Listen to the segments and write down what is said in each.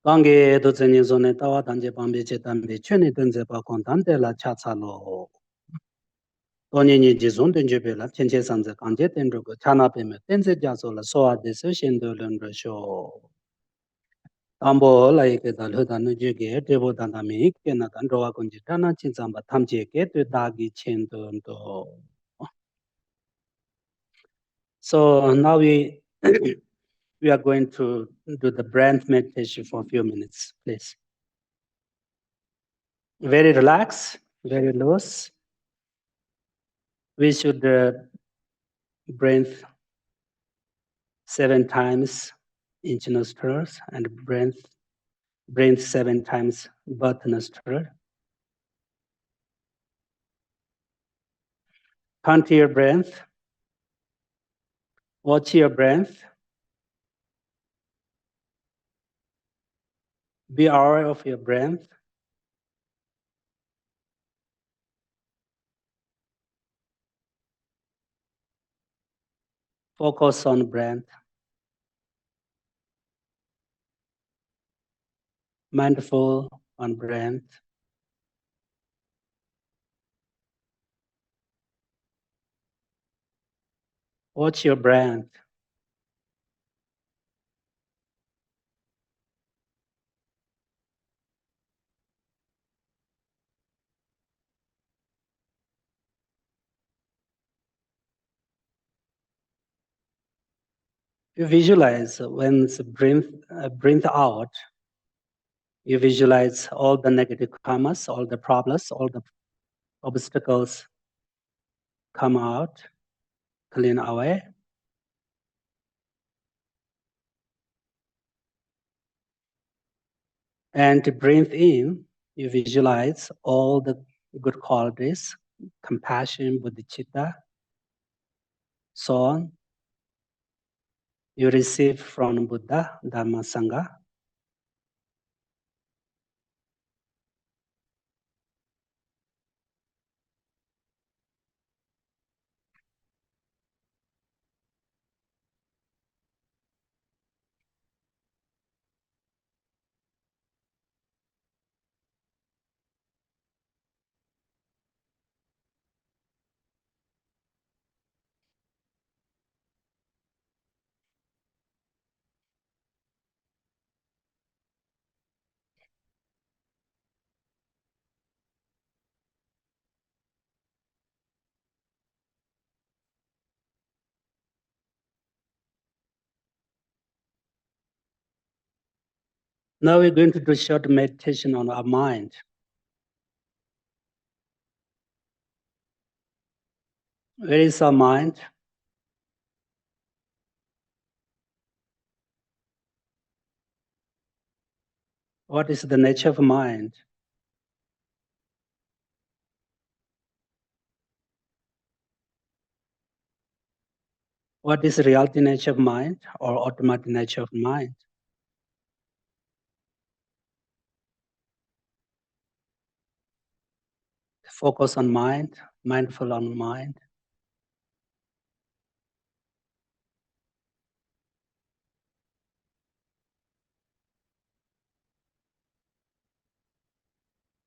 Lange do zeni zone tawa danje pambe che tambe chene denze pa kontante la chatsa lo. Toni ni jizun denje pe la chenche sanze kanje tenro ko chana pe me tenze jaso la soa de se shendo lendro sho. Tambo la ike dal huda nu juge tebo danda mi ke na dan rowa kunji tana chinzamba tamche ke tu dagi chendo ndo. So now we we are going to do the breath meditation for a few minutes, please. Very relaxed, very loose. We should breathe 7 times into nostrils and breathe 7 times both nostrils. Count your breath. Watch your breath. Be aware of your breath. Focus on breath. Mindful on breath. Watch your breath. You visualize when it's breathe out, you visualize all the negative karmas, all the problems, all the obstacles come out, clean away. And to breathe in, you visualize all the good qualities, compassion, bodhicitta, so on. You receive from Buddha, Dharma, Sangha. Now we're going to do short meditation on our mind. Where is our mind? What is the nature of mind? What is the reality nature of mind or automatic nature of mind? Focus on mind, mindful on mind.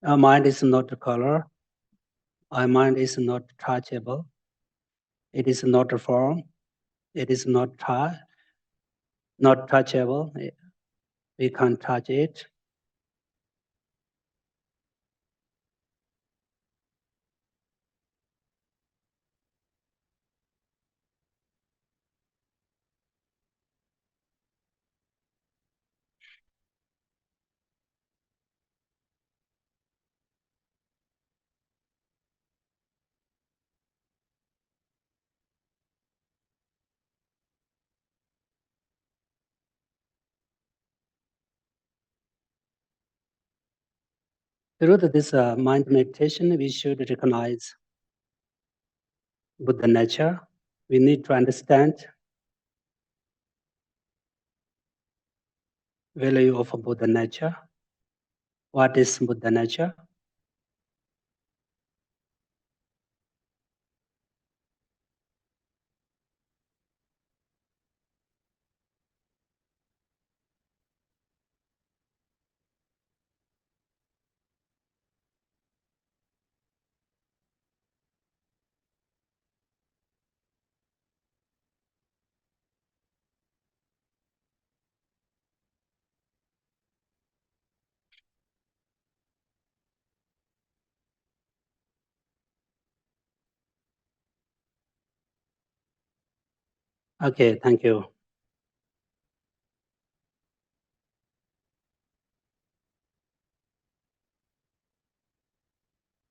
Our mind is not a color. Our mind is not touchable. It is not a form. It is not touchable. We can't touch it. Through this mind meditation, we should recognize Buddha nature. We need to understand value of Buddha nature. What is Buddha nature? Okay, thank you.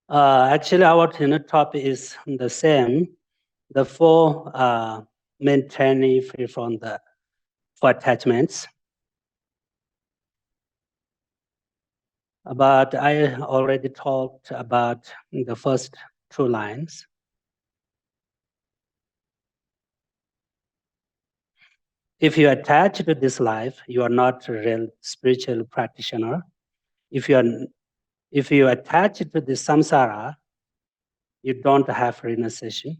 Actually, our topic is the same. The four maintaining free from the four attachments. But I already talked about the first two lines. If you attach to this life, you are not a real spiritual practitioner. If you attach to the samsara, you don't have renunciation.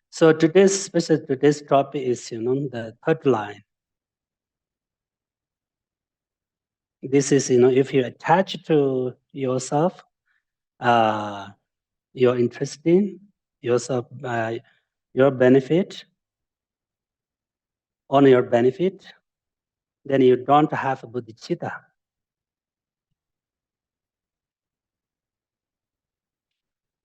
So today's topic is the third line. This is if you attach to yourself, your interest in yourself, your benefit, on your benefit, then you don't have bodhicitta.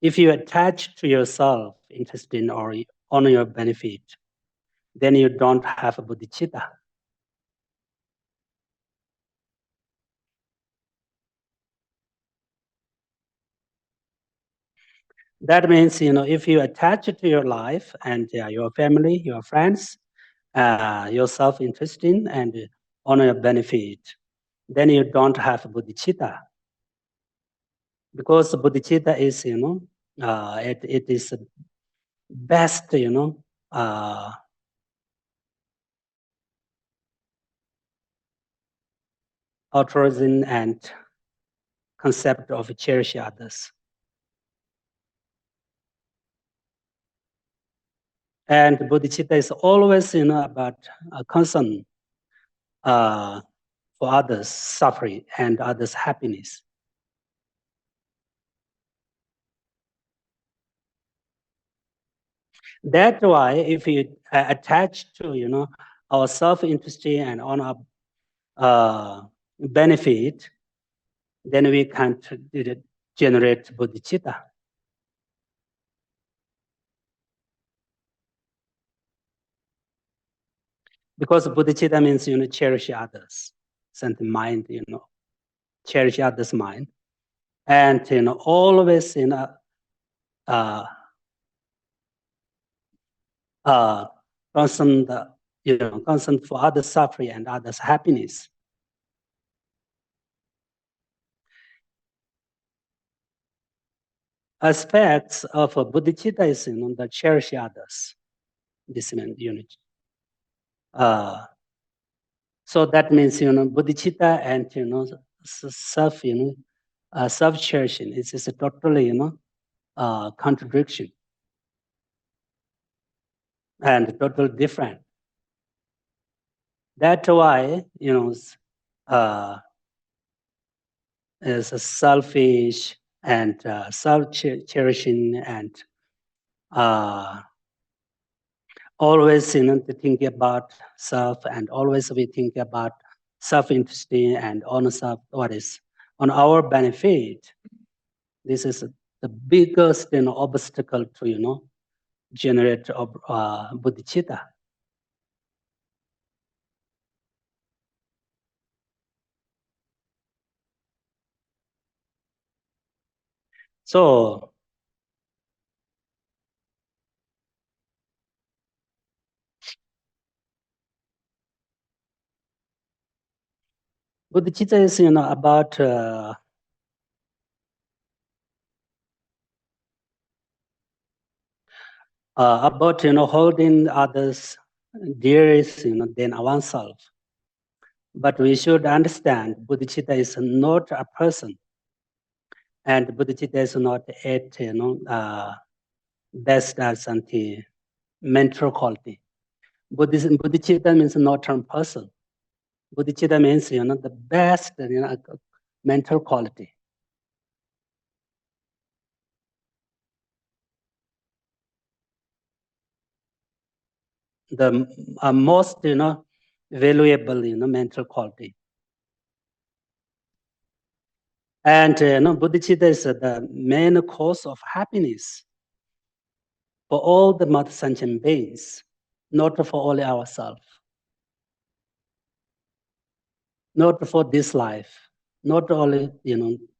If you attach to yourself, interest in or on your benefit, then you don't have bodhicitta. That means, if you attach to your life and your family, your friends, your self-interest in and on your benefit, then you don't have bodhicitta. Because bodhicitta is, it is best, altruism and concept of cherish others. And bodhicitta is always, about concern for others' suffering and others' happiness. That's why if you attach to, our self-interest and on our benefit, then we can't generate bodhicitta. Because bodhicitta means, cherish others, send mind, cherish others' mind. And, always, concern concern for others' suffering and others' happiness. Aspects of bodhicitta is, the cherish others. This means unity. So that means, bodhicitta and, self, self-cherishing is a totally, contradiction and totally different. That's why, is selfish and self-cherishing and always, thinking about self and always we think about self-interest and on self, on our benefit. This is the biggest obstacle to, generate bodhicitta. So bodhicitta is, about holding others dearest, than oneself. But we should understand bodhicitta is not a person, and bodhicitta is not at best as mental quality. Bodhicitta means not a person. Bodhicitta means the best mental quality. The most valuable mental quality. And bodhicitta is the main cause of happiness for all the mother sentient beings, not for only ourselves, not for this life, not only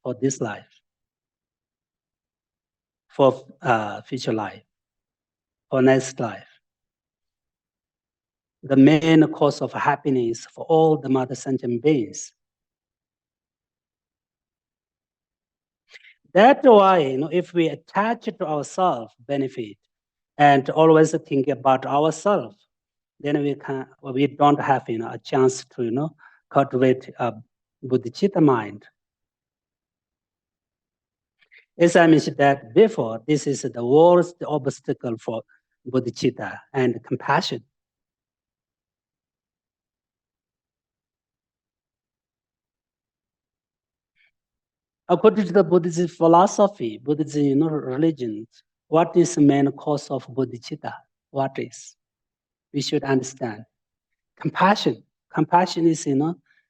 for this life, for future life, for next life. The main cause of happiness for all the mother sentient beings. That's why, if we attach to ourselves benefit and always think about ourselves, then we don't have, a chance to, cultivate a bodhicitta mind. As I mentioned that before, this is the worst obstacle for bodhicitta and compassion. According to the Buddhist philosophy, Buddhist religion, what is the main cause of bodhicitta? What is? We should understand. Compassion. Compassion is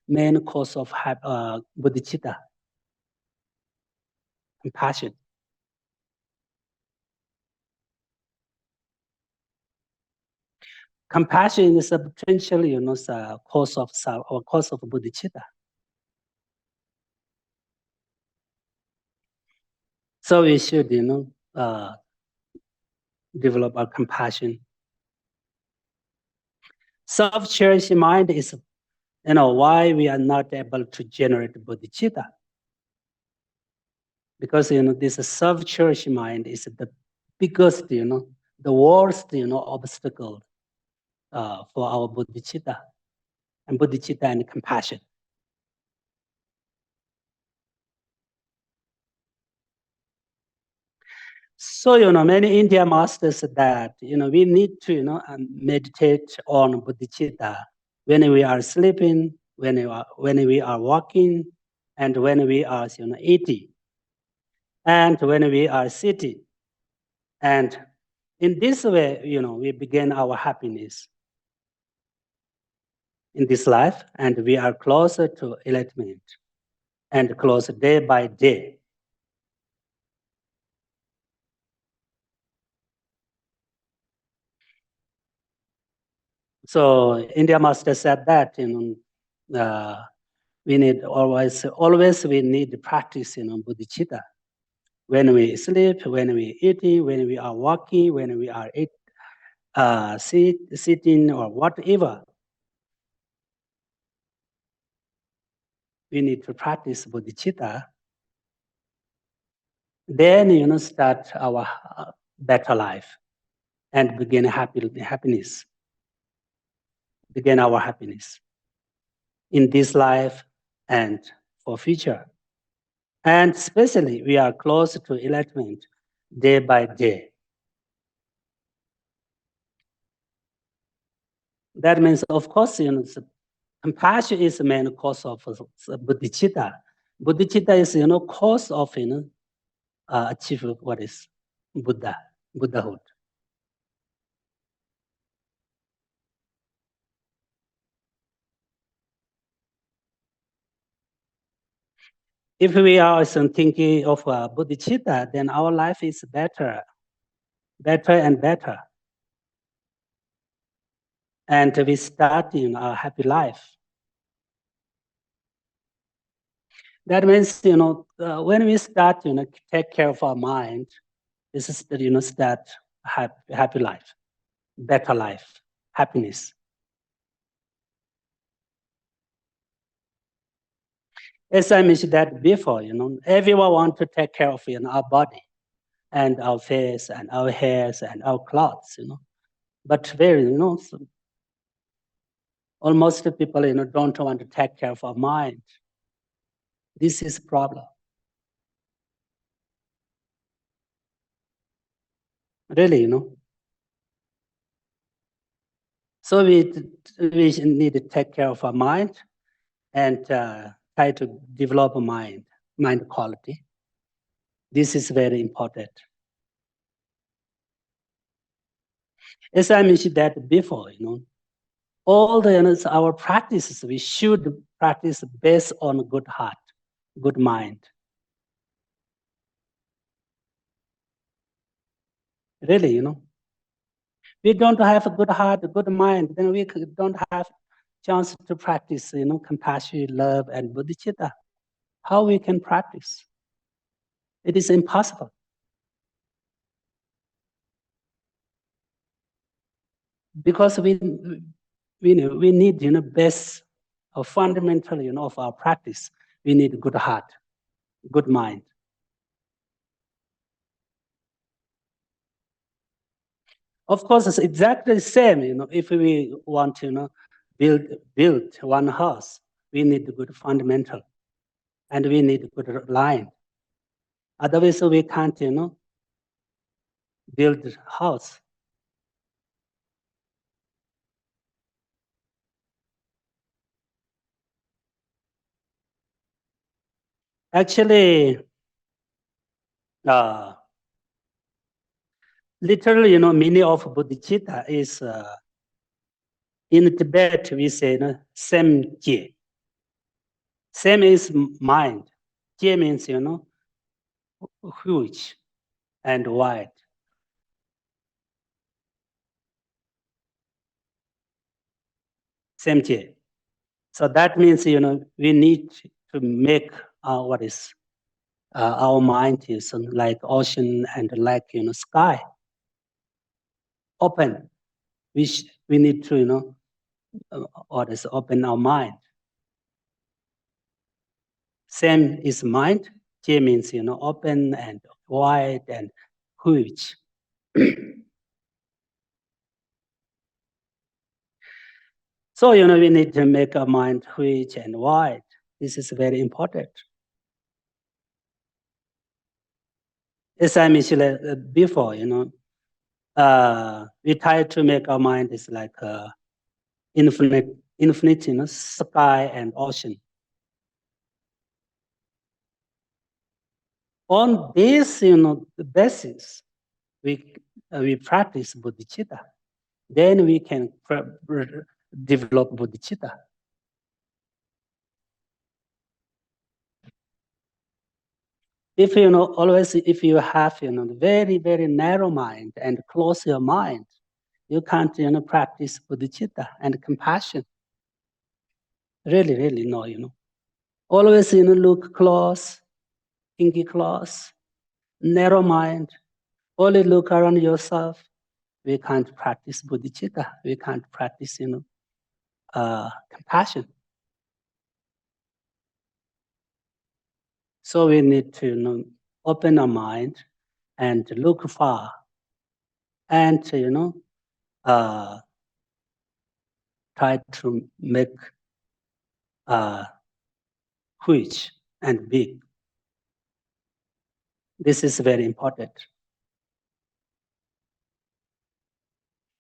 main cause of bodhicitta. Compassion. Compassion is a potential, cause of or cause of bodhicitta. So we should, develop our compassion. Self-cherishing mind is, why we are not able to generate bodhicitta. Because, this self-cherishing mind is the biggest, the worst, obstacle for our bodhicitta and compassion. So, many India masters said that, we need to, meditate on bodhicitta when we are sleeping, when we are walking, and when we are, eating, and when we are sitting. And in this way, we begin our happiness in this life, and we are closer to enlightenment and closer day by day. So India master said that, we need always we need practice, bodhicitta. When we sleep, when we eating, when we are walking, when we are sitting or whatever, we need to practice bodhicitta. Then, start our better life and begin happiness. Begin our happiness in this life and for future. And especially, we are close to enlightenment day by day. That means, of course, compassion is the main cause of bodhicitta. Bodhicitta is, cause of, achieve what is Buddhahood. If we are thinking of bodhicitta, then our life is better and better. And we start a happy life. That means, when we start, take care of our mind, this is the, start happy life, better life, happiness. As I mentioned that before, everyone wants to take care of our body and our face and our hairs and our clothes, But almost people, don't want to take care of our mind. This is a problem. Really, So we need to take care of our mind and try to develop a mind quality. This is very important. As I mentioned that before, all the our practices, we should practice based on good heart, good mind. Really, we don't have a good heart, a good mind, then we don't have chance to practice, compassion, love, and bodhicitta. How we can practice? It is impossible. Because we need, base or fundamental, of our practice. We need good heart, good mind. Of course, it's exactly the same, if we want to, build one house, we need good fundamental, and we need good line. Otherwise, we can't, build house. Actually, literally, meaning of bodhicitta is in Tibet we say sem jie. Sem is mind. Jie means huge and wide. Sem jie. So that means we need to make what is our mind is like ocean and like sky open. We need to what is open our mind. Same is mind. J means open and wide and huge. So we need to make our mind huge and wide. This is very important. As I mentioned before, we try to make our mind is like infinite, sky and ocean. On this, basis, we practice bodhicitta. Then we can develop bodhicitta. If always if you have very very narrow mind and close your mind, you can't practice bodhicitta and compassion. Really, really no, always look close, thinking close, narrow mind. Only look around yourself. We can't practice bodhicitta. We can't practice compassion. So we need to open our mind and look far, and try to make huge and big. This is very important.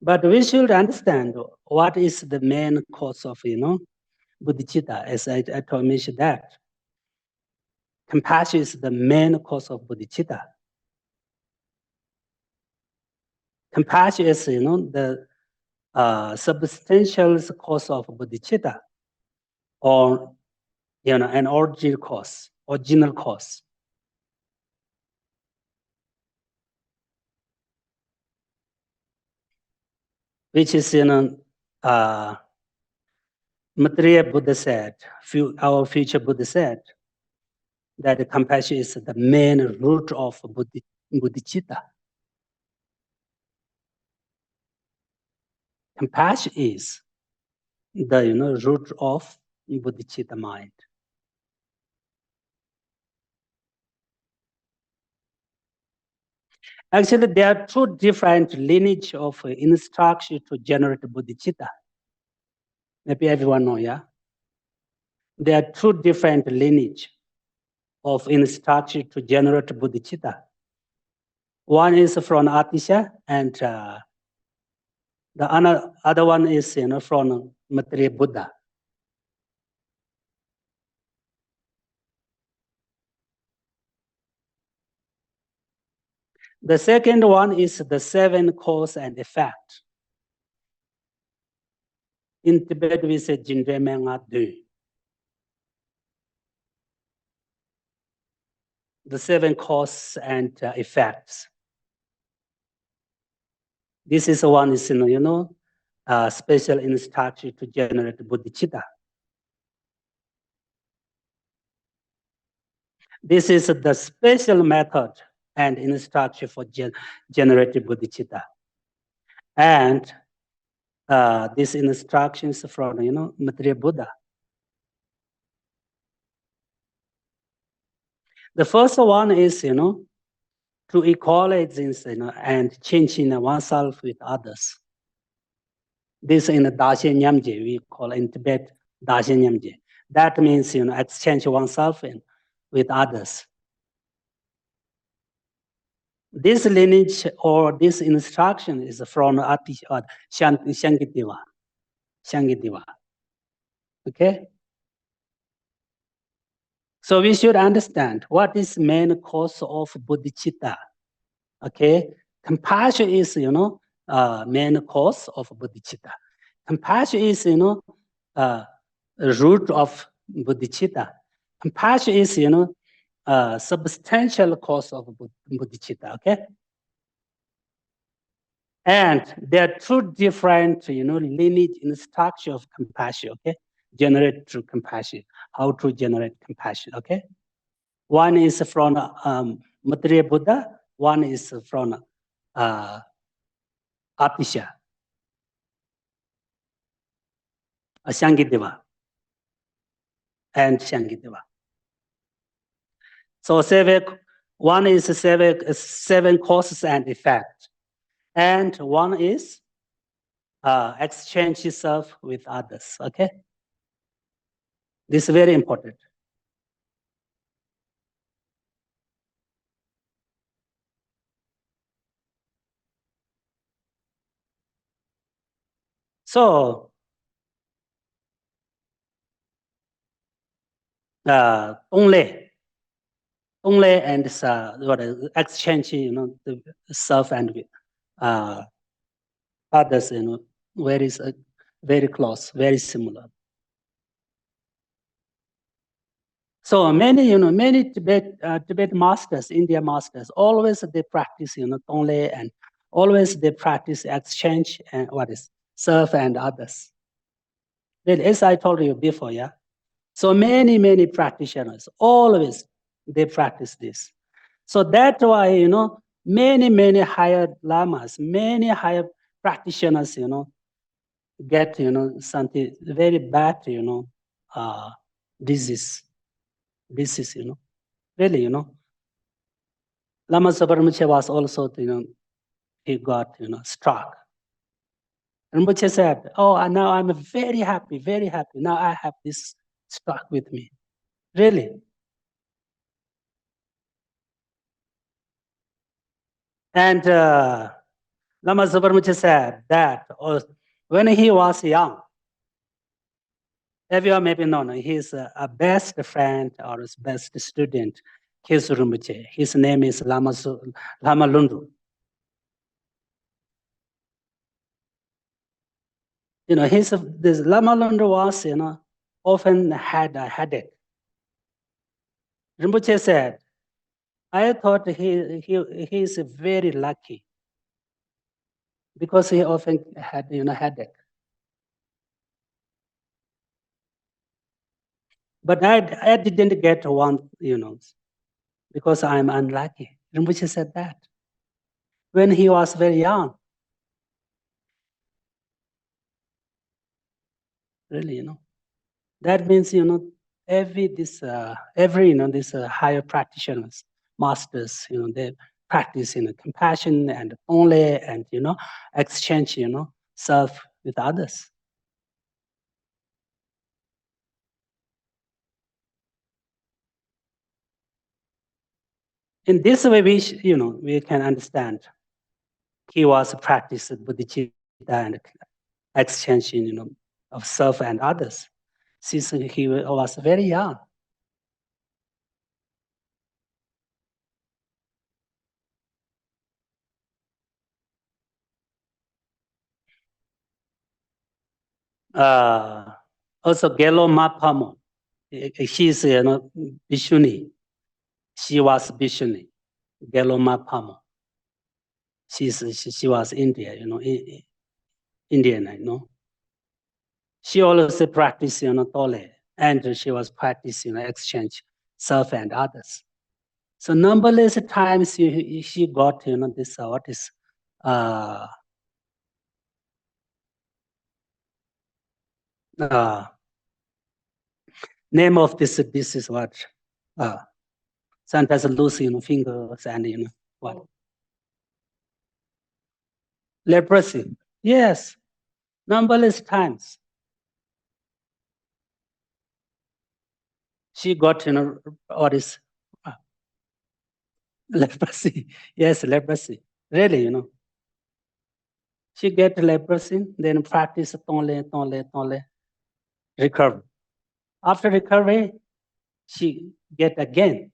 But we should understand what is the main cause of bodhicitta. As I told you that compassion is the main cause of bodhicitta. Compassion is the substantial cause of bodhicitta, or an original cause. Which is Maitreya Buddha said, our future Buddha said, that compassion is the main root of bodhicitta. Compassion is the root of bodhicitta mind. Actually, there are two different lineage of instruction to generate bodhicitta. Maybe everyone know, yeah? There are two different lineage of instruction to generate bodhicitta. One is from Atisha, and the other one is from Maitreya Buddha. The second one is the 7 cause and effect. In Tibet, we say Jinre Menga Du. The 7 causes and effects. This is one is, special instruction to generate bodhicitta. This is the special method and instruction for generating bodhicitta. And these instructions from, Maitreya Buddha. The first one is, to equalize this, and changing oneself with others. This in the Dashi Nyamje, we call in Tibet Dashi Nyamje. That means, exchange oneself with others. This lineage or this instruction is from Shankideva. Okay? So we should understand what is main cause of bodhicitta. Okay? Compassion is, main cause of bodhicitta. Compassion is, root of bodhicitta. Compassion is, substantial cause of bodhicitta. Okay? And there are two different, lineage instruction of compassion. Okay? Generate through compassion. How to generate compassion. Okay? One is from Maitreya Buddha. One is from Atisha, Shankideva, and Shankideva. So one is seven causes and effects, and one is exchange yourself with others. Okay, this is very important. So only and exchange, the self and others, very close, very similar. So many Tibet masters, India masters, always they practice, Tonglen, and always they practice exchange and self and others. Then, as I told you before, yeah. So many practitioners always they practice this. So that's why many higher lamas, many higher practitioners, get something very bad, disease, really, Lama Subramanian was also, he got, struck. Rinpoche said, oh, now I'm very happy, very happy. Now I have this struck with me. Really. And Lama Subramanian said that when he was young, everyone maybe know, he's a best friend or his best student, Kyeshu Rinpoche. His name is Lama Lundu. This Lama Lundu was, often had a headache. Rinpoche said, I thought he is very lucky because he often had, headache. But I didn't get one, because I'm unlucky. Rinpoche said that. When he was very young, really, that means, every this higher practitioners, masters, they practice, compassion and only, and, exchange, self with others. In this way, we can understand he was practicing bodhicitta and exchange, of self and others since he was very young. Also, Gelo Mapamo, she's Bhishuni. She was Bhishuni, Gelo Mapamo. she was India, Indian, She also practiced, Tole, and she was practicing, exchange self and others. So numberless times she got, this, what is, name of this is what, sometimes lose, fingers and, what? Leprosy. Yes, numberless times. She got, what is leprosy. Yes, leprosy. Really, She get leprosy, then practice tole, recover. After recovery, she get again.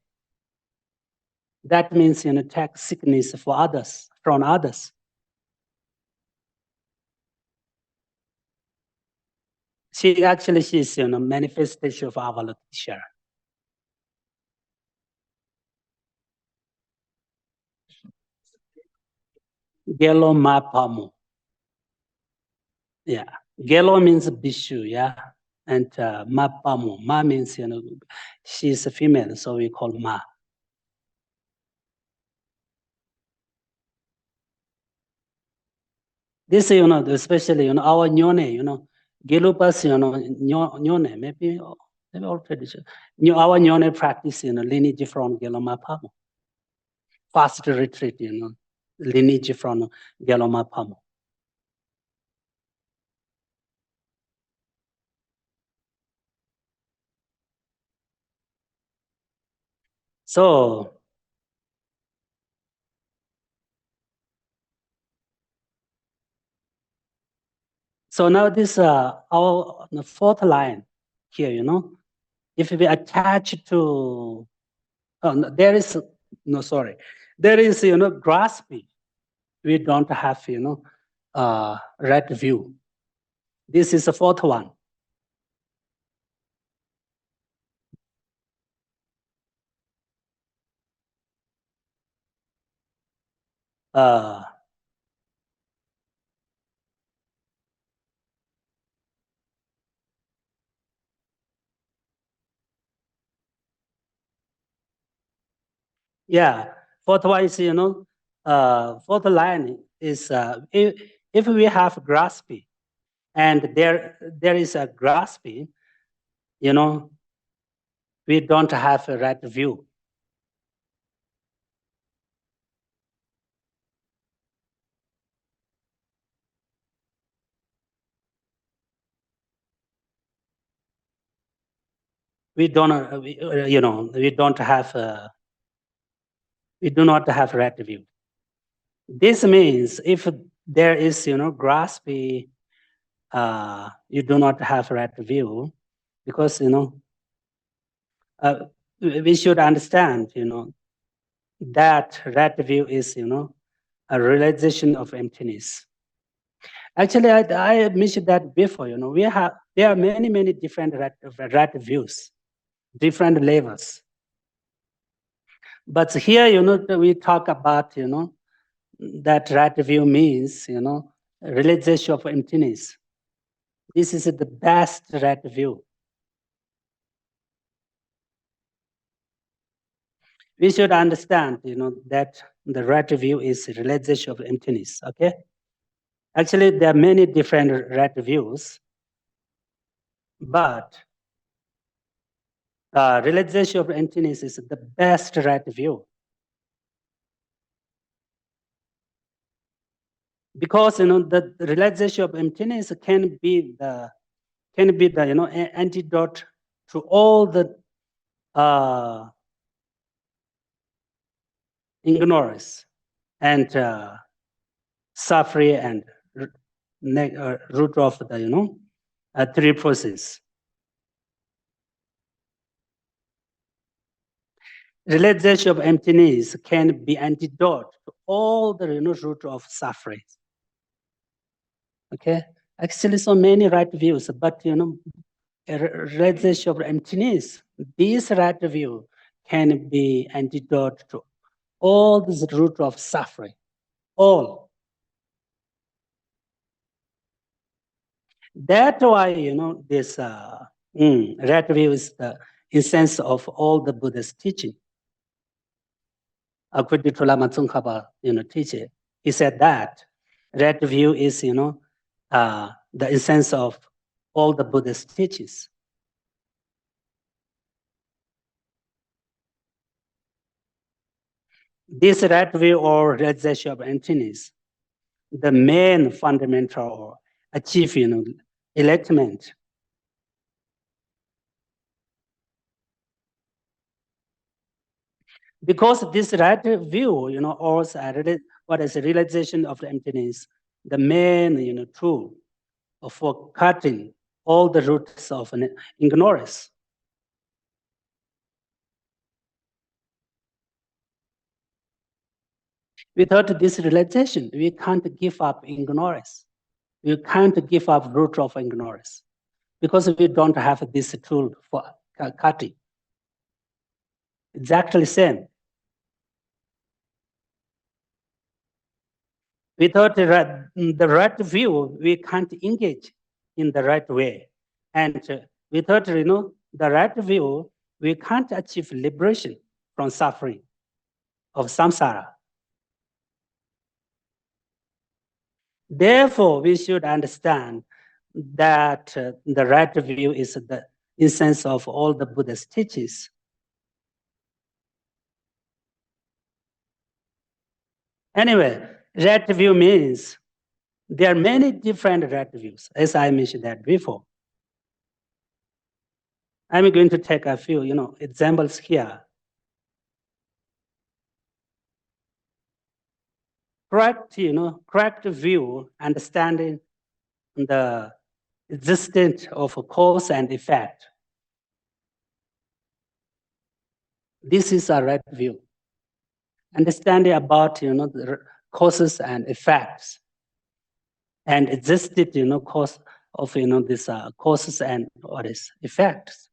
That means, take sickness for others, from others. She's, manifestation of our teacher. Gelo mapamu. Yeah. Gelo means bishu, yeah. And mapamu. Ma means, she's a female, so we call ma. This, especially, our nyone, Gelupas, nyone, maybe all tradition. Our nyone practice, lineage from Gelomapamu. Fast retreat, lineage from Gelomapamu. So now this our the fourth line here, if we attach to, there is grasping. We don't have, right view. This is the fourth one. Yeah, fourth one is, fourth line is, if we have grasping, and there is a grasping, we don't have a right view. We don't, we don't have, we do not have right view. This means if there is, grasping, you do not have right view, because, we should understand, that right view is, a realization of emptiness. Actually, I mentioned that before, there are many different right views, different levels. But here, we talk about, that right view means, realization of emptiness. This is the best right view. We should understand, that the right view is realization of emptiness, okay? Actually, there are many different right views, but realization of emptiness is the best right view. Because, the realization of emptiness can be the, antidote to all the ignorance and suffering and root of the, three processes. Realization of emptiness can be antidote to all the, root of suffering. Okay, actually, so many right views, but realization of emptiness, this right view can be antidote to all this root of suffering. all. That's why, this right view is the essence of all the Buddhist teaching. According to Lama Tsongkhapa, teaching, he said that right view is, the essence of all the Buddhist teachings. This right view or realization of emptiness, the main fundamental achieve, enlightenment. Because this right view, also what is the realization of the emptiness, the main, tool for cutting all the roots of ignorance. Without this realization, we can't give up ignorance. We can't give up root of ignorance because we don't have this tool for cutting. Exactly same. Without the right view, we can't engage in the right way. And without the right view, we can't achieve liberation from suffering of samsara. Therefore, we should understand that the right view is the essence of all the Buddha's teachings. Anyway, right view means there are many different right views, as I mentioned that before. I'm going to take a few, examples here. Correct view, understanding the existence of cause and effect. This is a right view. Understanding about, the causes and effects and existed, cause of, this causes and what is effects.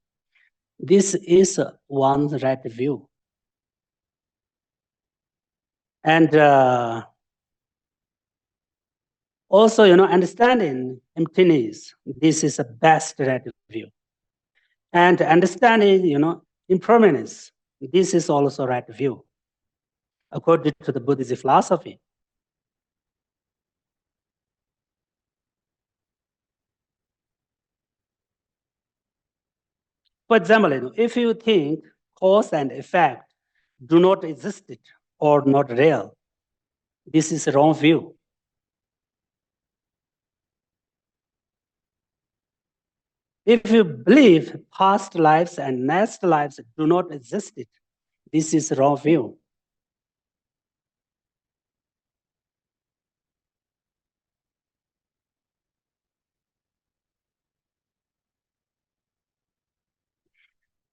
This is one right view. And also, understanding emptiness, this is the best right view. And understanding, impermanence, this is also right view, according to the Buddhist philosophy. For example, if you think cause and effect do not exist or not real, this is a wrong view. If you believe past lives and next lives do not exist, this is a wrong view.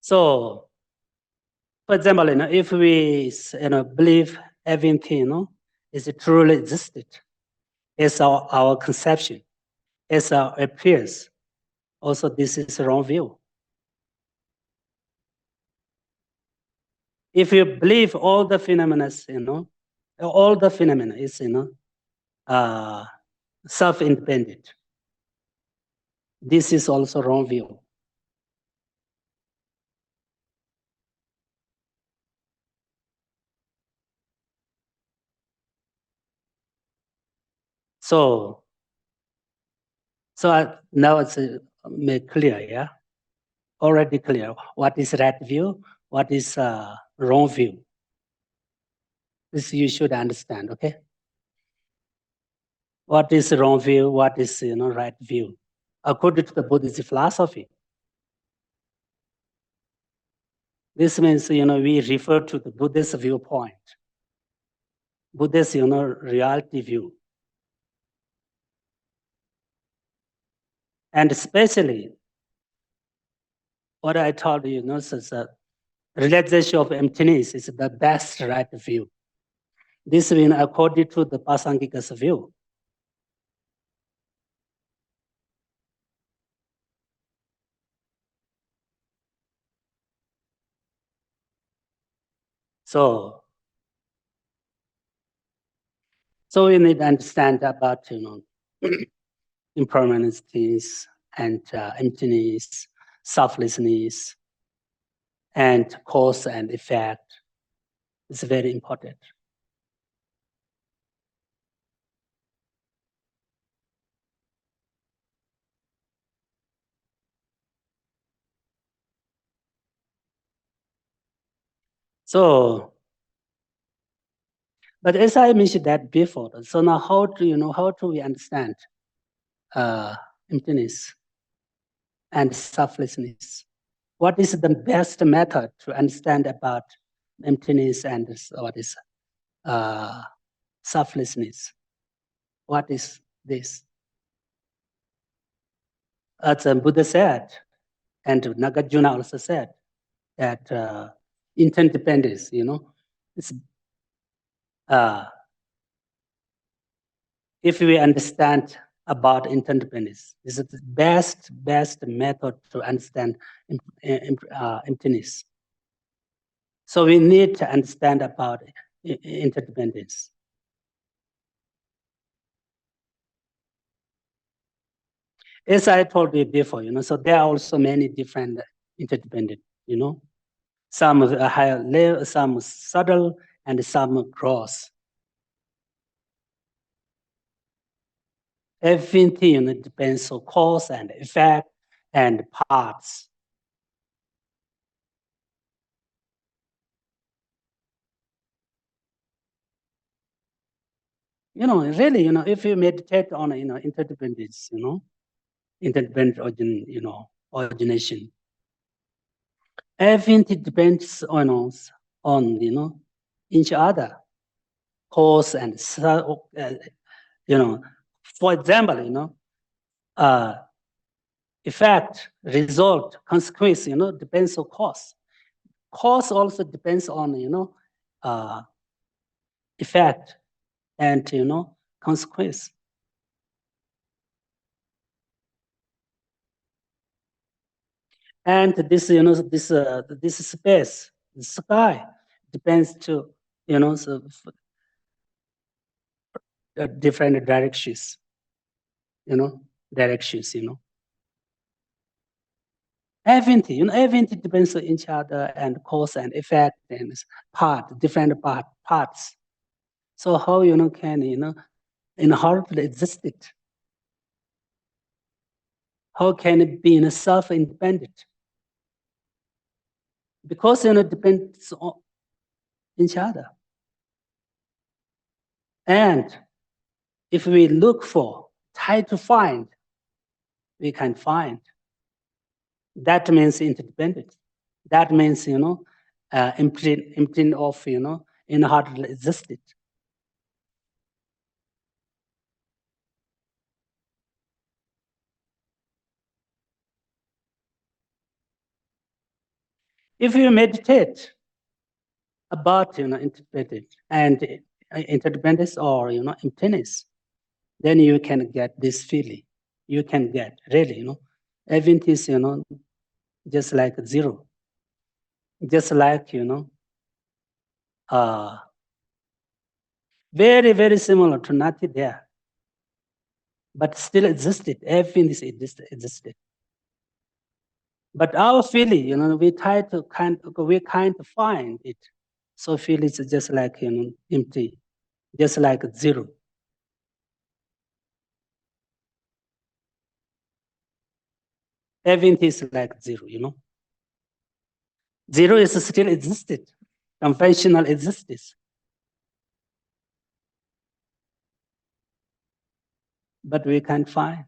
So, for example, if we believe everything is truly existed, it's our conception, it's our appearance. Also, this is a wrong view. If you believe all the phenomena, all the phenomena is, self-independent. This is also wrong view. So now it's made clear, yeah? Already clear. What is right view? What is wrong view? This you should understand, okay? What is wrong view? What is right view? According to the Buddhist philosophy. This means we refer to the Buddhist viewpoint, Buddhist reality view. And especially what I told you, is that realization of emptiness is the best right view. This means according to the Pasangika's view. So So we need to understand about, impermanences and emptiness, selflessness, and cause and effect. It's very important. So, but as I mentioned that before, so now how do we understand emptiness and selflessness? What is the best method to understand about emptiness and what is selflessness? What is this? As the Buddha said, and Nagarjuna also said, that interdependence, it's, if we understand about interdependence, this is the best method to understand emptiness. So we need to understand about interdependence. As I told you before, so there are also many different interdependent, some higher level, some subtle, and some gross. Everything depends on cause and effect and parts. Really, if you meditate on, interdependence, interdependent origination, everything depends on each other, cause and, for example, effect, result, consequence, depends on cause. Cause also depends on, effect and, consequence. And this, this space, the sky, depends to, different directions, directions. Everything depends on each other and cause and effect and different parts. So how can inherently exist it? How can it be self-independent? Because it depends on each other. And if we look for, try to find, we can find. That means interdependence. That means imprint of inherently existed. If you meditate about interdependence and interdependence or emptiness, then you can get this feeling. You can get really, everything is just like zero, just like very very similar to nothing there, but still existed. Everything is existed. But our feeling, we try to we kind of find it. So feel it's just like empty, just like zero. Everything is like zero. Zero is still existed, conventional existence. But we can't find.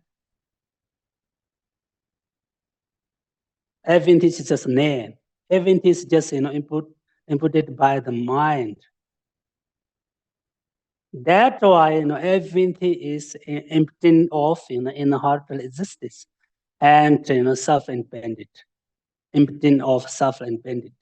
Everything is just name. Everything is just inputted by the mind. That's why everything is emptying of inherent existence and self-independent, emptying of self-independent.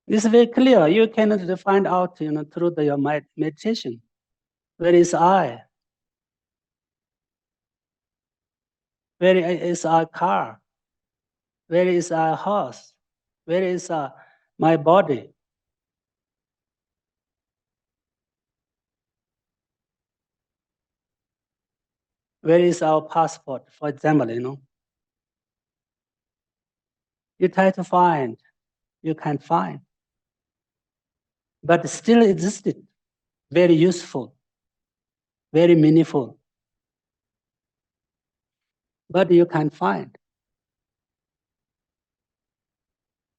It's very clear. You can find out through your meditation. Where is I? Where is our car? Where is our house? Where is my body? Where is our passport, for example, You try to find, you can't find. But still existed, very useful, very meaningful. But you can't find.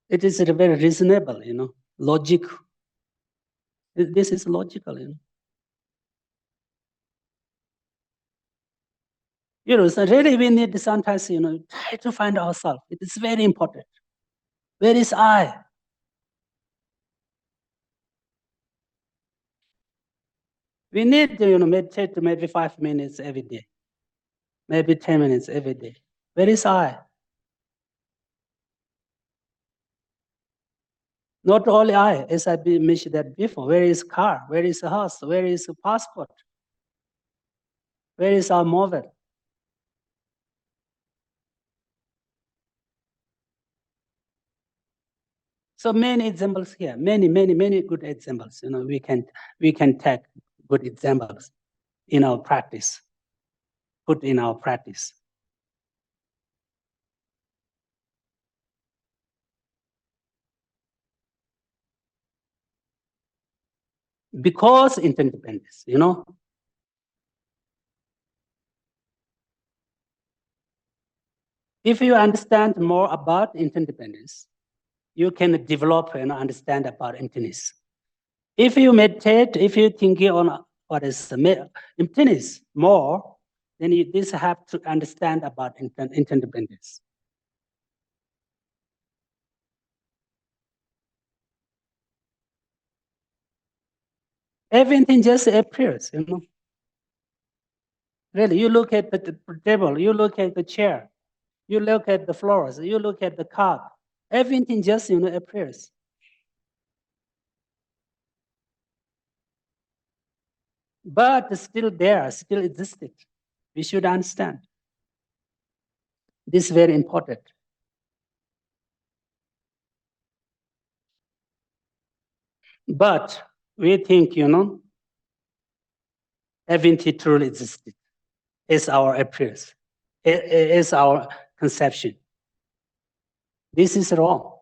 It is very reasonable, logic. This is logical, So really we need sometimes, try to find ourselves. It is very important. Where is I? We need to, meditate maybe 5 minutes every day, maybe 10 minutes every day. Where is I? Not only I, as I mentioned that before. Where is car? Where is the house? Where is the passport? Where is our mobile? So many examples here, many good examples. We can take good examples in our practice, put in our practice. Because interdependence, If you understand more about interdependence, you can develop and understand about emptiness. If you meditate, if you think on what is emptiness more, then you just have to understand about interdependence. Everything just appears, Really, you look at the table, you look at the chair, you look at the floors, you look at the cup, everything just, appears. But still there, still existed. We should understand. This is very important. But we think, everything truly existed. It's our appearance. It's our conception. This is wrong.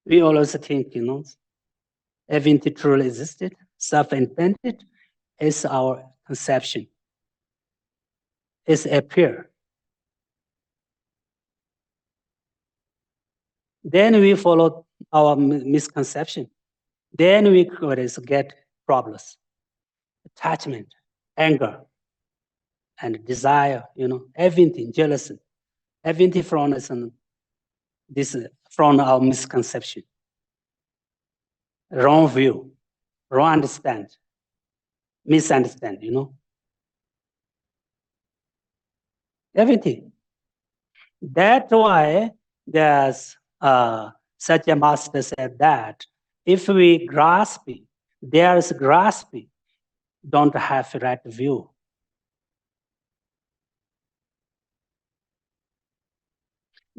We always think, everything truly existed, self-independent, is our conception. It's appear. Then we follow our misconception. Then we get problems, attachment, anger, and desire, everything, jealousy, everything from from our misconception, wrong view, wrong understand, misunderstand, everything. That's why there's such a master said that if we grasp it, there's grasping, don't have right view.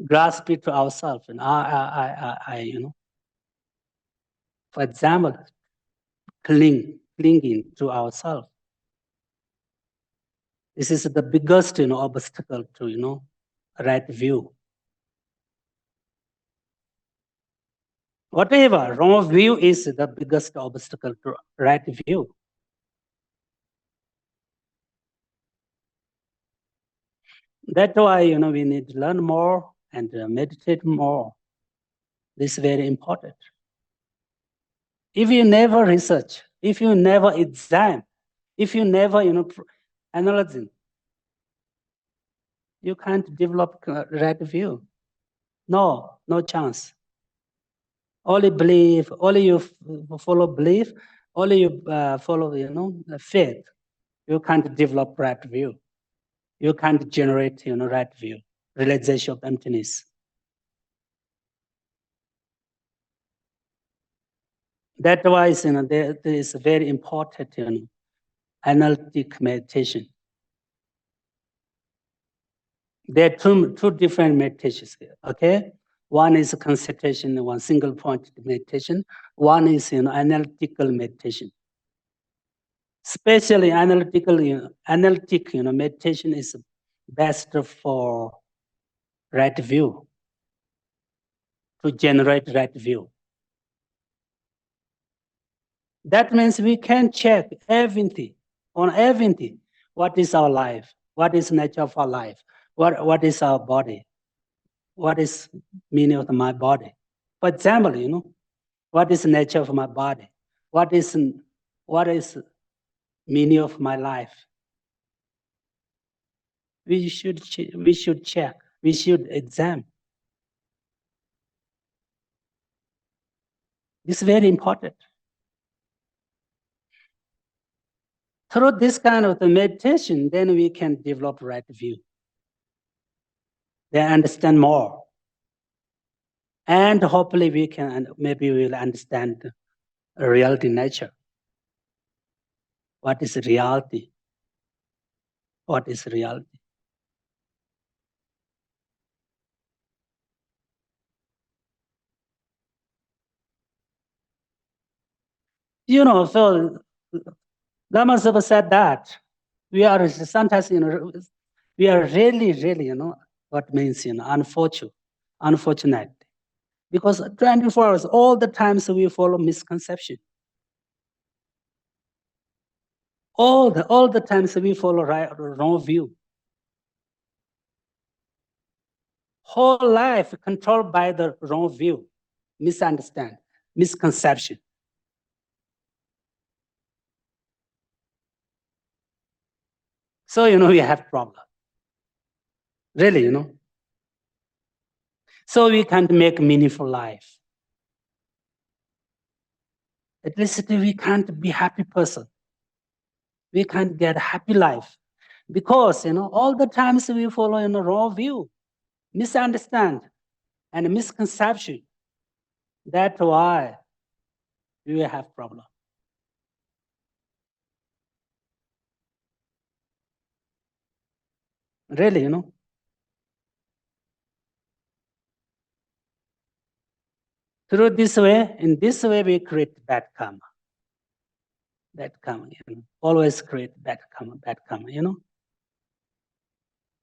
Grasp it to ourselves, and for example, clinging to ourselves. This is the biggest, obstacle to, right view. Whatever, wrong view is the biggest obstacle to right view. That's why, we need to learn more and meditate more. This is very important. If you never research, if you never examine, if you never, analyze, you can't develop right view. No chance. Only belief, only you follow belief, only you follow, faith. You can't develop right view. You can't generate, right view, realization of emptiness. That's why, there is a very important, analytic meditation. There are two different meditations here, okay? One is concentration, one single point meditation. One is analytical meditation. Especially analytic meditation is best for right view, to generate right view. That means we can check everything, on everything. What is our life? What is nature of our life? What is our body? What is meaning of my body? For example, what is the nature of my body? What is meaning of my life? We should check. We should examine. It's very important. Through this kind of the meditation, then we can develop right view. Then understand more. And hopefully we can, maybe we'll understand reality nature. What is reality? What is reality? So Dharma said that we are sometimes, we are really, what means, unfortunate. Because 24 hours, all the times we follow misconception. All the times we follow wrong view. Whole life controlled by the wrong view, misunderstand, misconception. So, we have problem. Really, So we can't make meaningful life. At least we can't be happy person. We can't get happy life. Because, all the times we follow in the wrong view, misunderstand, and misconception. That's why we will have problem. Really, Through this way, in this way, we create bad karma. Bad karma, always create bad karma,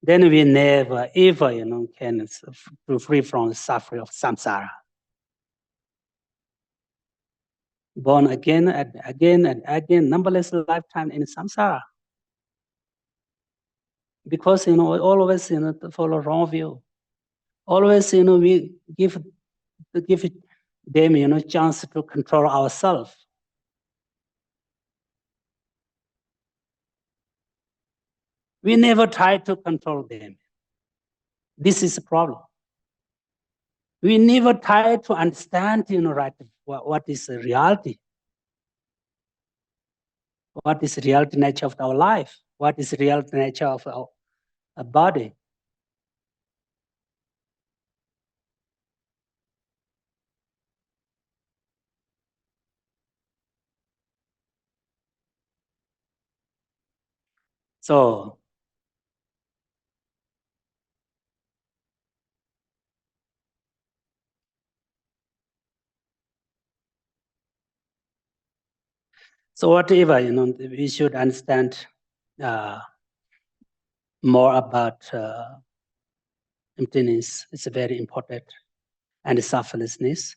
Then we never ever, can be free from the suffering of samsara. Born again and again and again, numberless lifetime in samsara. Because, always, follow wrong view. Always, we give them, chance to control ourselves. We never try to control them. This is a problem. We never try to understand, right, what is the reality. What is the reality nature of our life? What is the reality nature of our body? So whatever, we should understand more about emptiness. It's very important, and selflessness.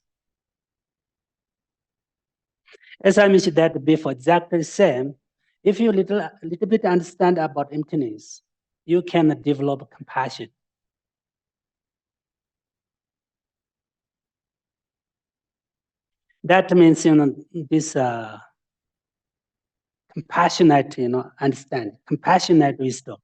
As I mentioned that before, exactly the same. If you little bit understand about emptiness, you can develop compassion. That means, this compassionate, understand, compassionate wisdom.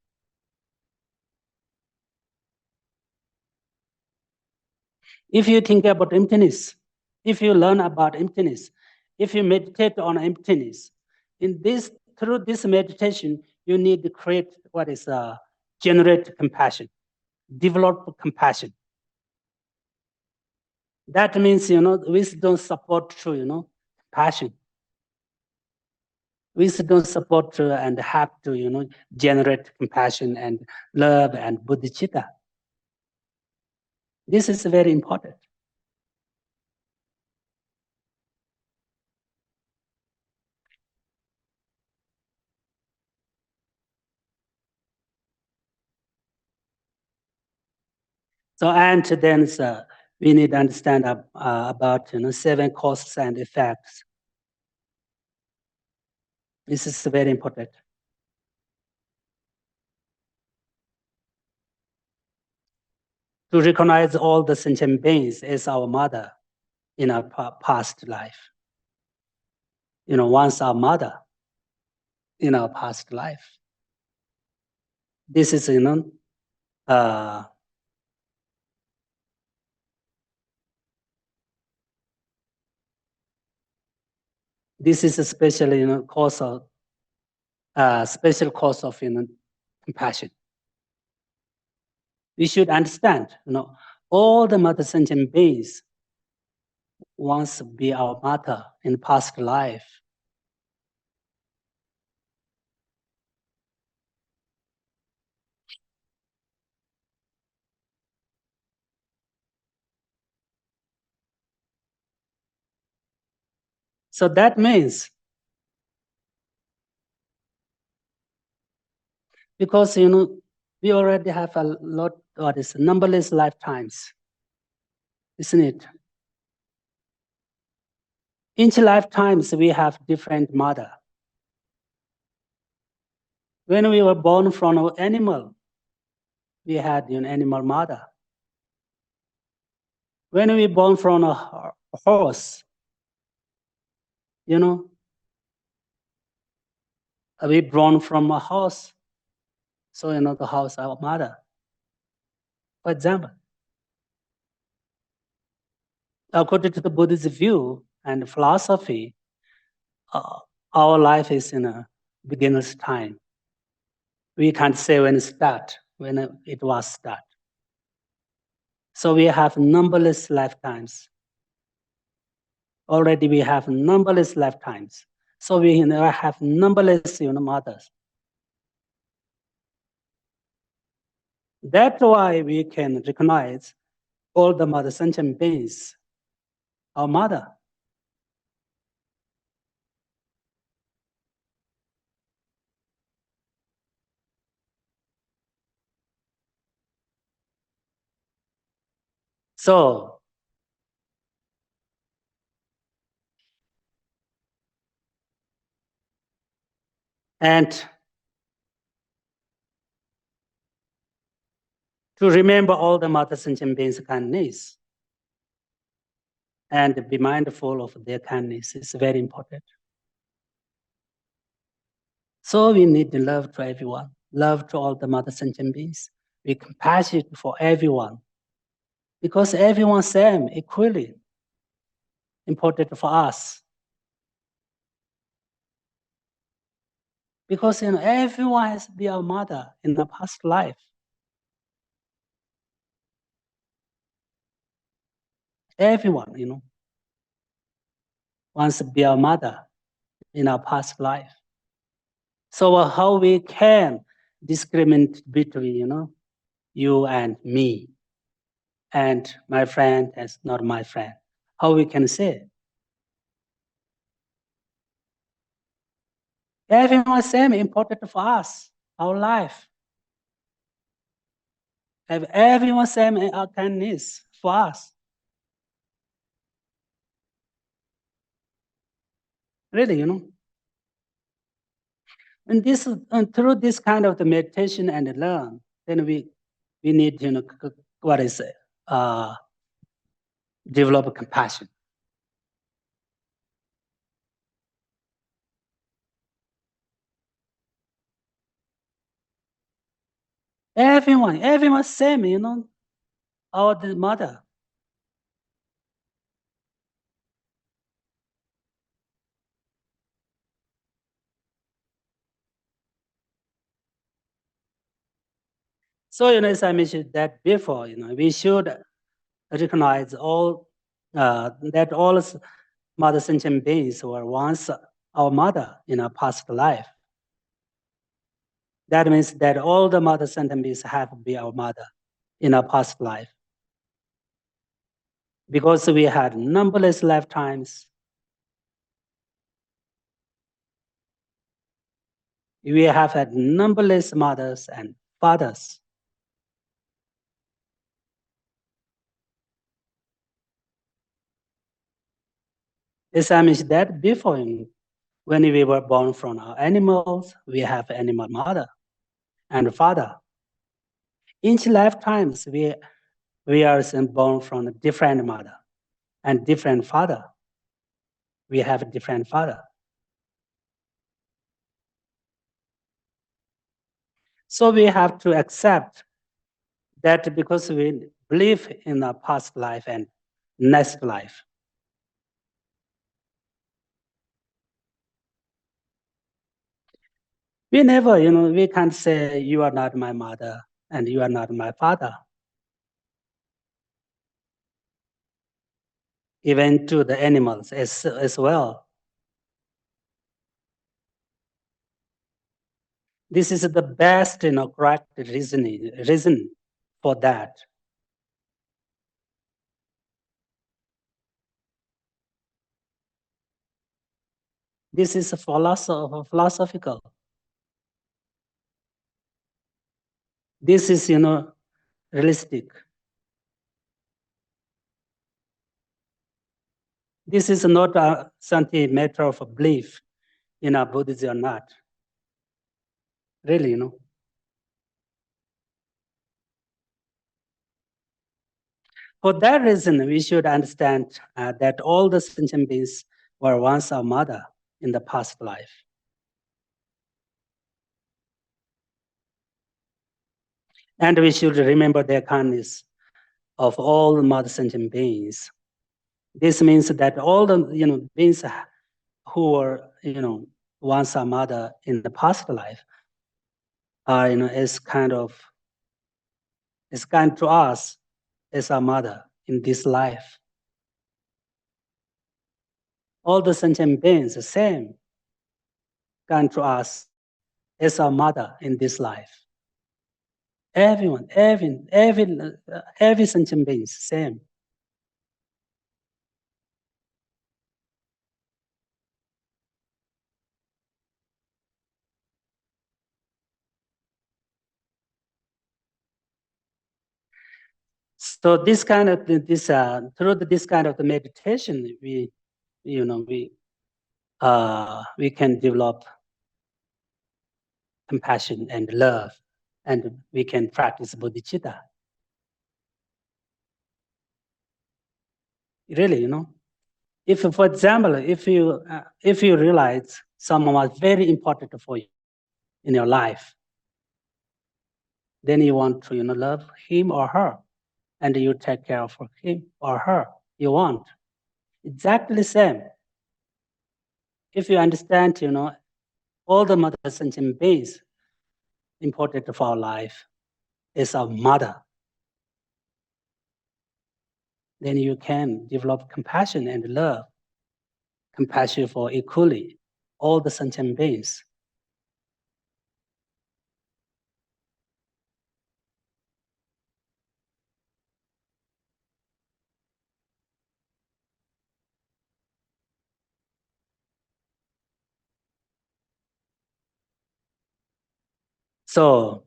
If you think about emptiness, if you learn about emptiness, if you meditate on emptiness, through this meditation, you need to create generate compassion, develop compassion. That means, wisdom support to, passion. Wisdom support and have to, generate compassion and love and bodhicitta. This is very important. So, and then we need to understand about 7 causes and effects. This is very important. To recognize all the sentient beings as our mother in our past life. Once our mother in our past life. This is, this is especially, cause of, special cause of, compassion. We should understand, all the mother sentient beings once be our mother in past life. So that means, because, we already have a lot, numberless lifetimes, isn't it? Each lifetimes we have different mother. When we were born from an animal, we had an animal mother. When we born from a horse, we born from a horse. So, the horse, our mother. For example, according to the Buddhist view and philosophy, our life is in a beginner's time. We can't say when it was start. So we have numberless lifetimes. Already we have numberless lifetimes. So we have numberless mothers. That's why we can recognize all the mother sentient beings, our mother. So, and to remember all the mother sentient beings' kindness and be mindful of their kindness is very important. So we need to love to everyone, love to all the mother sentient beings, be compassionate for everyone, because everyone same equally important for us. Because everyone has been our mother in the past life. Everyone, wants to be our mother in our past life. So how we can discriminate between, you and me, and my friend is not my friend? How we can say? Everyone same important for us, our life. Everyone same kindness for us. Really, And this through this kind of the meditation and learn, then we need what is it? Develop compassion. Everyone same, our the mother. So as I mentioned that before, we should recognize all that all mother sentient beings were once our mother in our past life. That means that all the mother sentient beings have been our mother in our past life. because we had numberless lifetimes. We have had numberless mothers and fathers. This means that before, when we were born from our animals, we have animal mother and father. Each lifetimes, we are born from a different mother and different father. We have a different father. So we have to accept that because we believe in a past life and next life. We never, we can't say you are not my mother and you are not my father. Even to the animals as well. This is the best, correct reason for that. This is philosophical. This is, realistic. This is not something matter of belief in a Buddhism or not. Really, For that reason, we should understand that all the sentient beings were once our mother in the past life. And we should remember their kindness of all mother sentient beings. This means that all the beings who were once our mother in the past life are is kind to us as our mother in this life. All the sentient beings the same kind to us as our mother in this life. Everyone, every sentient being is same. So this kind of through this kind of the meditation, we can develop compassion and love, and we can practice bodhicitta. Really, if, for example, if you realize someone was very important for you in your life, then you want to love him or her, and you take care of him or her. You want exactly the same. If you understand, all the mother sentient beings important for our life is our mother, then you can develop compassion and love, compassion for equally all the sentient beings. So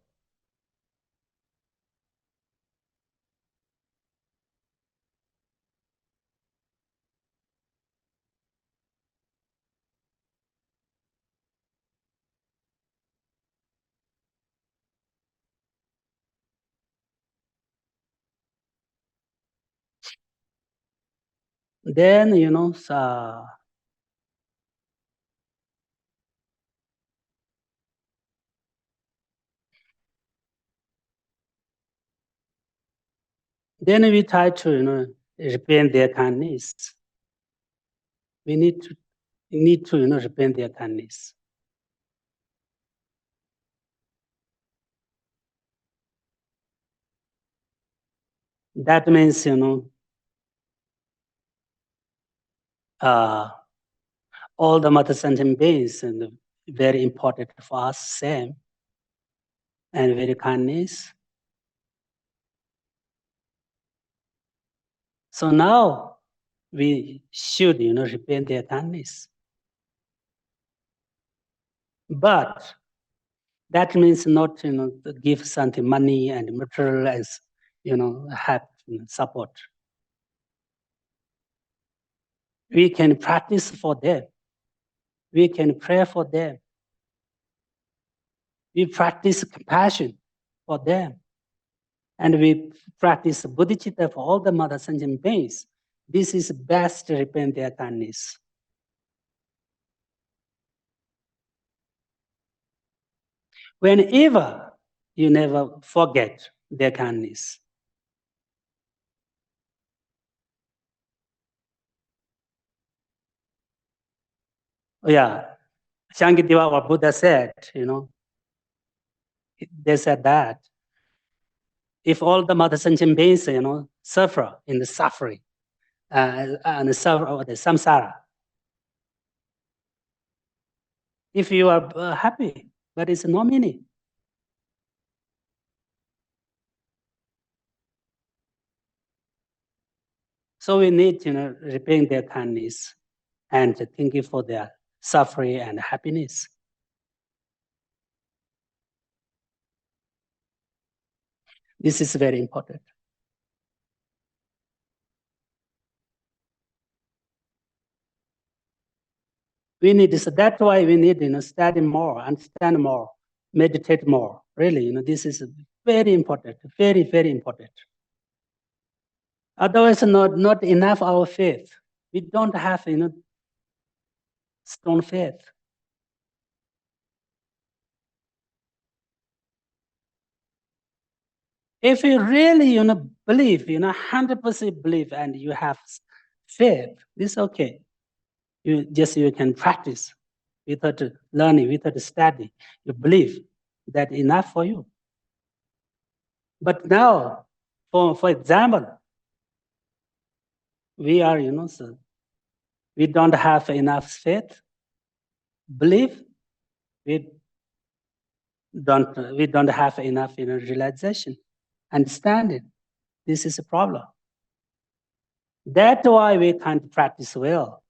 then then we try to repent their kindness. We need to repent their kindness. That means uh, all the mother sentient beings and very important for us, same and very kindness. So now we should, repent their kindness. But that means not, to give something money and material as, help, support. We can practice for them. We can pray for them. We practice compassion for them. And we practice bodhicitta for all the mother sentient beings. This is best to repent their kindness. Whenever you never forget their kindness. Yeah, Shankideva or Buddha said, they said that if all the mother sentient beings, suffer in the suffering, and suffer or the samsara, if you are happy, but it's no meaning. So we need, repaying their kindness and thinking for their suffering and happiness. This is very important. We need this. That's why we need, study more, understand more, meditate more. Really, this is very important, very, very important. Otherwise, not enough our faith. We don't have, strong faith. If you really, believe, 100% believe, and you have faith, it's okay. You can practice without learning, without study. You believe that enough for you. But now, for example, we are, so we don't have enough faith, belief. We don't have enough, realization, understanding. This is a problem. That's why we can't practice well.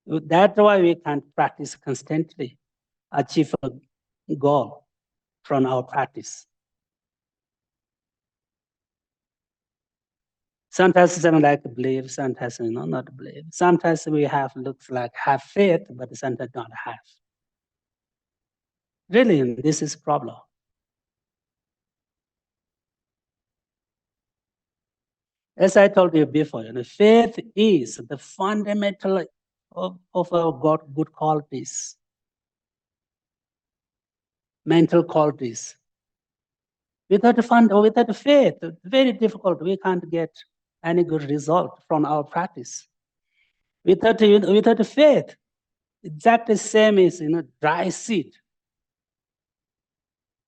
That's why we can't practice constantly, achieve a goal from our practice. Sometimes something like believe, sometimes not believe. Sometimes we looks like have faith, but sometimes don't have. Really, this is a problem. As I told you before, faith is the fundamental of our good qualities, mental qualities. Without faith, very difficult. We can't get any good result from our practice. Without faith, exactly same as dry seed.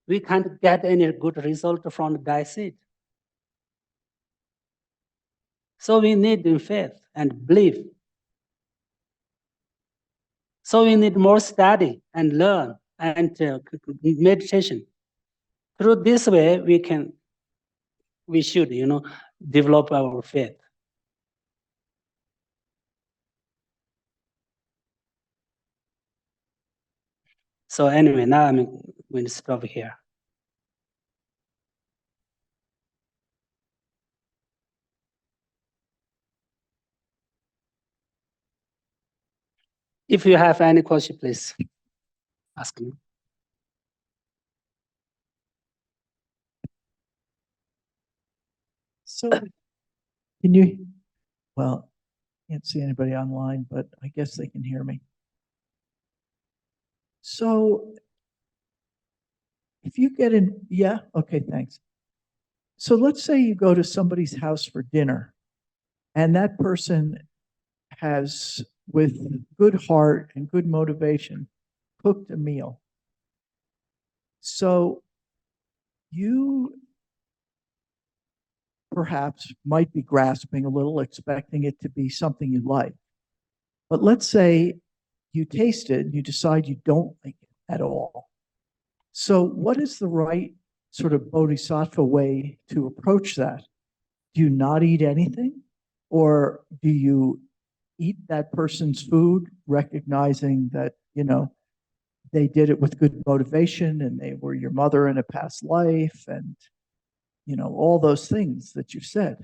We can't get any good result from the dry seed. So we need faith and belief. So we need more study and learn and meditation. Through this way, we should, develop our faith. So anyway, now I'm going to stop here. If you have any question, please ask me. So can you, well, can't see anybody online, but I guess they can hear me. So if you get in, yeah, okay, thanks. So let's say you go to somebody's house for dinner and that person has, with good heart and good motivation, cooked a meal. So you perhaps might be grasping a little, expecting it to be something you like. But let's say you taste it and you decide you don't like it at all. So what is the right sort of bodhisattva way to approach that? Do you not eat anything? Or do you eat that person's food, recognizing that, they did it with good motivation and they were your mother in a past life and, all those things that you said?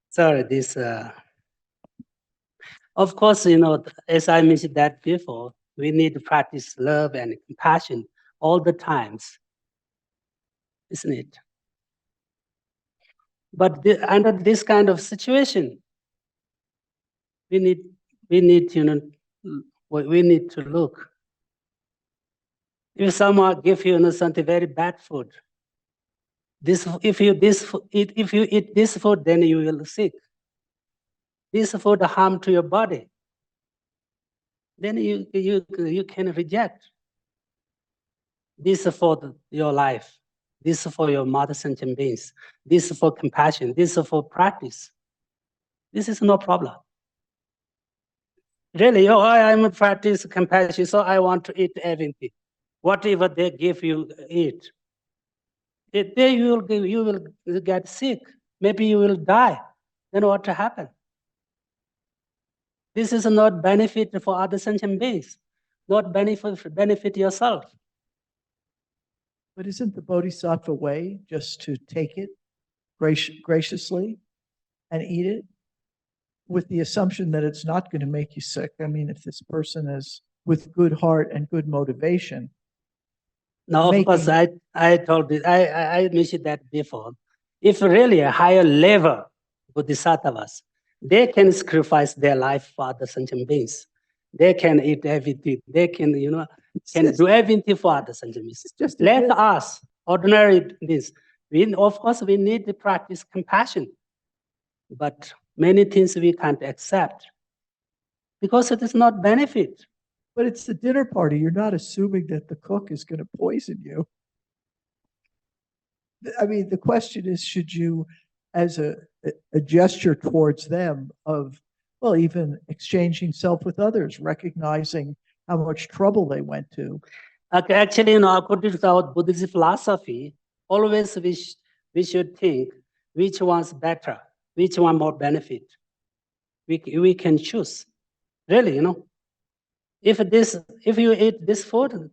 Sorry, this, of course, as I mentioned that before, we need to practice love and compassion all the times, isn't it? But under this kind of situation, we need to look. If someone give you something very bad food, if you eat this food, then you will sick. This food harm to your body. Then you can reject. This is for your life. This is for your mother sentient beings. This is for compassion. This is for practice. This is no problem. Really, I'm a practice compassion, so I want to eat everything. Whatever they give you, eat. Then you will get sick. Maybe you will die. Then what will happen? This is not benefit for other sentient beings, not benefit yourself. But isn't the bodhisattva way just to take it graciously and eat it with the assumption that it's not going to make you sick? I mean, if this person is with good heart and good motivation. No, of course, I told you, I mentioned that before. If really a higher level bodhisattvas, they can sacrifice their life for other sentient beings. They can eat everything. They can, can do everything for other sentient beings. Let us, ordinary beings, of course, we need to practice compassion. But many things we can't accept because it is not benefit. But it's the dinner party. You're not assuming that the cook is going to poison you. I mean, the question is, should you, as a gesture towards them of, well, even exchanging self with others, recognizing how much trouble they went to? Okay, actually, according to our Buddhist philosophy, always we should think which one's better, which one more benefit. We can choose. Really, if you eat this food,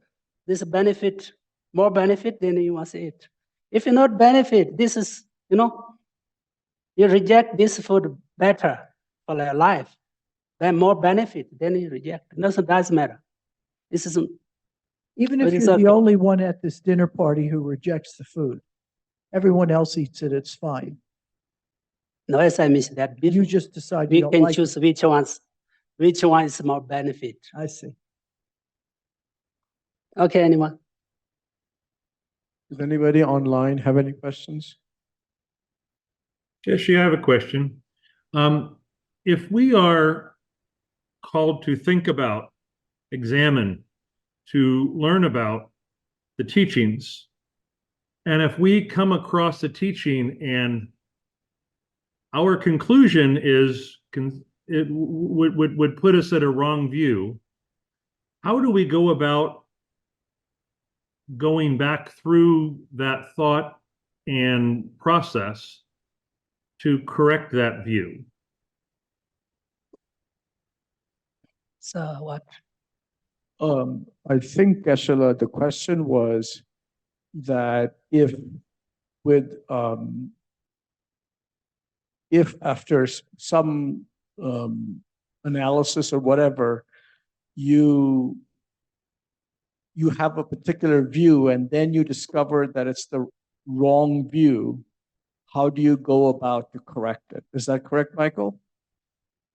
this benefit, more benefit, then you must eat. If you not benefit, this is, you reject this food better for your life, then more benefit, then you reject. It doesn't matter. This is even if you're the only one at this dinner party who rejects the food, everyone else eats it, it's fine. No, as I mentioned that before, you just decide we can choose which one is more benefit. I see. Okay, anyone? Does anybody online have any questions? Geshe, I have a question. If we are called to think about, examine, to learn about the teachings, and if we come across a teaching and our conclusion is it would put us at a wrong view, how do we go about going back through that thought and process to correct that view? So what? I think, Geshe, the question was that if after some analysis or whatever, you have a particular view and then you discover that it's the wrong view, how do you go about to correct it? Is that correct, Michael?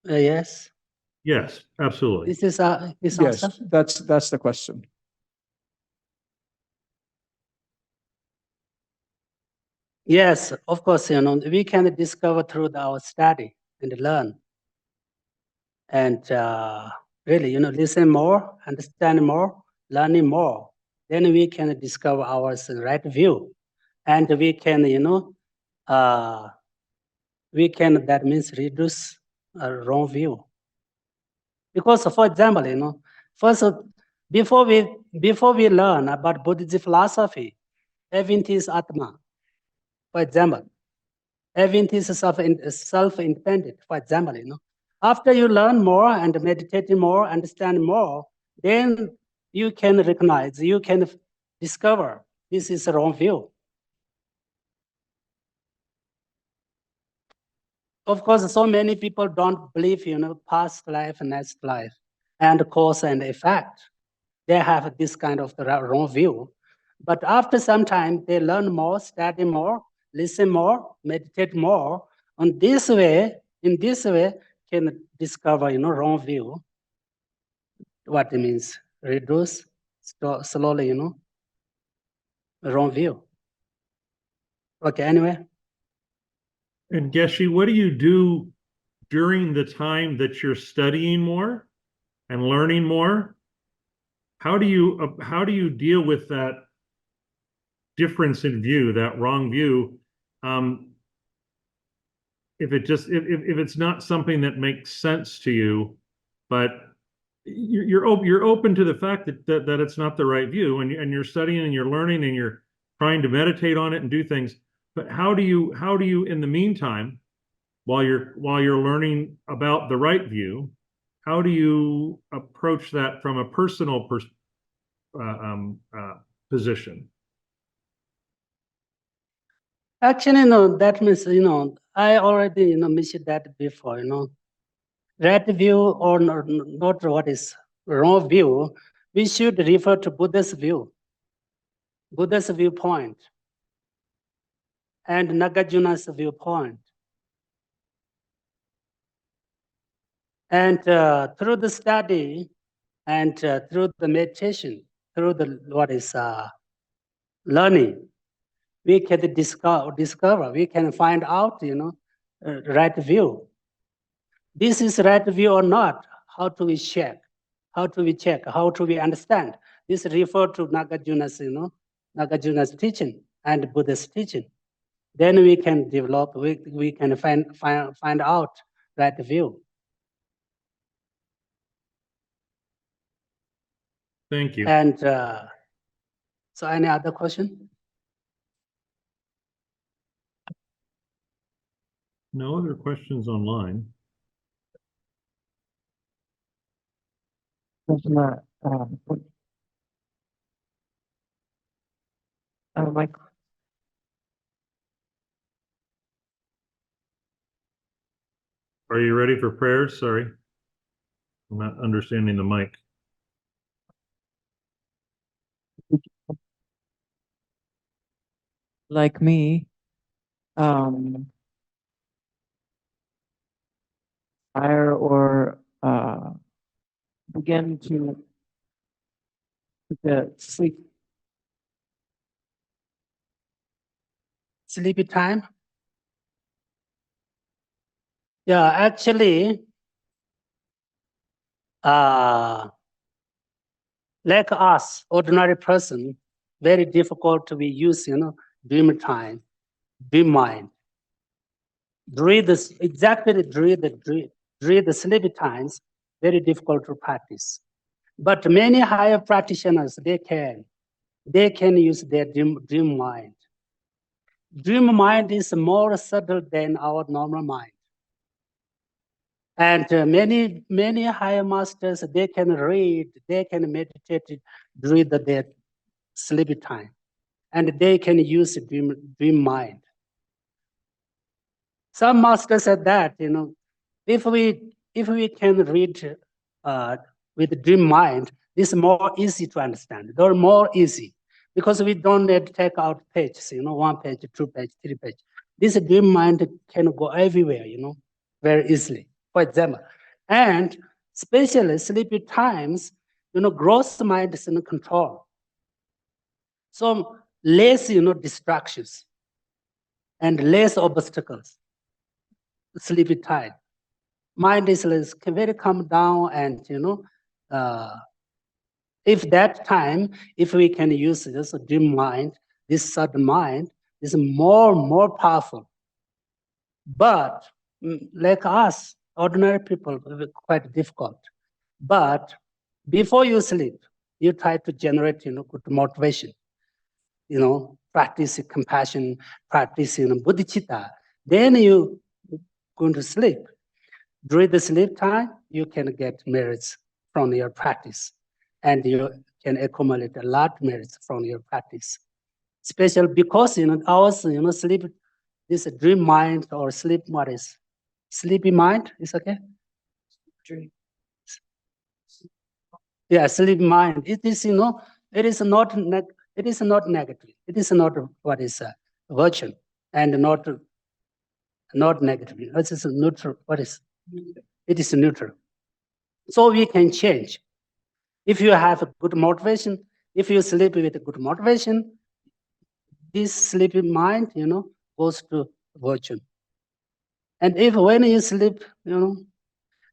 Yes. Yes, absolutely. This is this Yes, answer? that's the question. Yes, of course, we can discover through our study and learn. And really, listen more, understand more, learning more. Then we can discover our right view. And we can, that means reduce a wrong view. Because, for example, first, before we learn about Buddhist philosophy, everything is Atma. For example, Everything is self-independent, for example, After you learn more and meditate more, understand more, then you can recognize, you can discover this is a wrong view. Of course, so many people don't believe, past life, next life, and cause and effect. They have this kind of wrong view. But after some time, they learn more, study more, listen more, meditate more. In this way, can discover, wrong view. What it means, reduce slowly, wrong view. Okay, anyway. And Geshe, what do you do during the time that you're studying more and learning more? How do you deal with that difference in view, that wrong view? If it's not something that makes sense to you, but you're open to the fact that it's not the right view, and you're studying and you're learning and you're trying to meditate on it and do things. But how do you in the meantime, while you're learning about the right view, how do you approach that from a personal position? Actually, that means, I already, mentioned that before, right view or not what is wrong view, we should refer to Buddha's view, Buddha's viewpoint, and Nagarjuna's viewpoint. And through the study and through the meditation, through the learning, we can discover, we can find out, right view. This is right view or not? How do we check? How do we check? How do we understand? This refer to Nagarjuna's teaching and Buddha's teaching. Then we can develop, we can find out right view. Thank you. And so any other question? No other questions online. Mike. Are you ready for prayers? Sorry, I'm not understanding the mic. Like me, fire or begin to sleep. Sleepy time? Yeah, actually, like us, ordinary person, very difficult to be used, dream time, dream mind. During the sleepy times, very difficult to practice. But many higher practitioners, they can use their dream mind. Dream mind is more subtle than our normal mind. And many higher masters, they can read, they can meditate during their sleepy time. And they can use dream mind. Some masters said that, if we can read with dream mind, this is more easy to understand. They're more easy because we don't need to take out pages, 1 page, 2 page, 3 page. This dream mind can go everywhere, very easily, for example. And especially sleepy times, gross mind is in control. So less, distractions and less obstacles. Sleepy time. Mind is very calm down, and if that time, if we can use this dream mind, this sudden mind is more powerful. But like us, ordinary people, quite difficult. But before you sleep, you try to generate, good motivation. Practice compassion, practice, bodhicitta, Then you going to sleep. During the sleep time, you can get merits from your practice, and you can accumulate a lot of merits from your practice. Especially because ours, sleep, this dream mind or sleep, what is sleepy mind? Is okay. dream. Yeah, sleep mind. It is it is not it is not negative. It is not what is virtue, and not negative. It is neutral. What is? It is neutral. So we can change. If you have a good motivation, if you sleep with a good motivation, this sleepy mind, goes to virtue. And if when you sleep,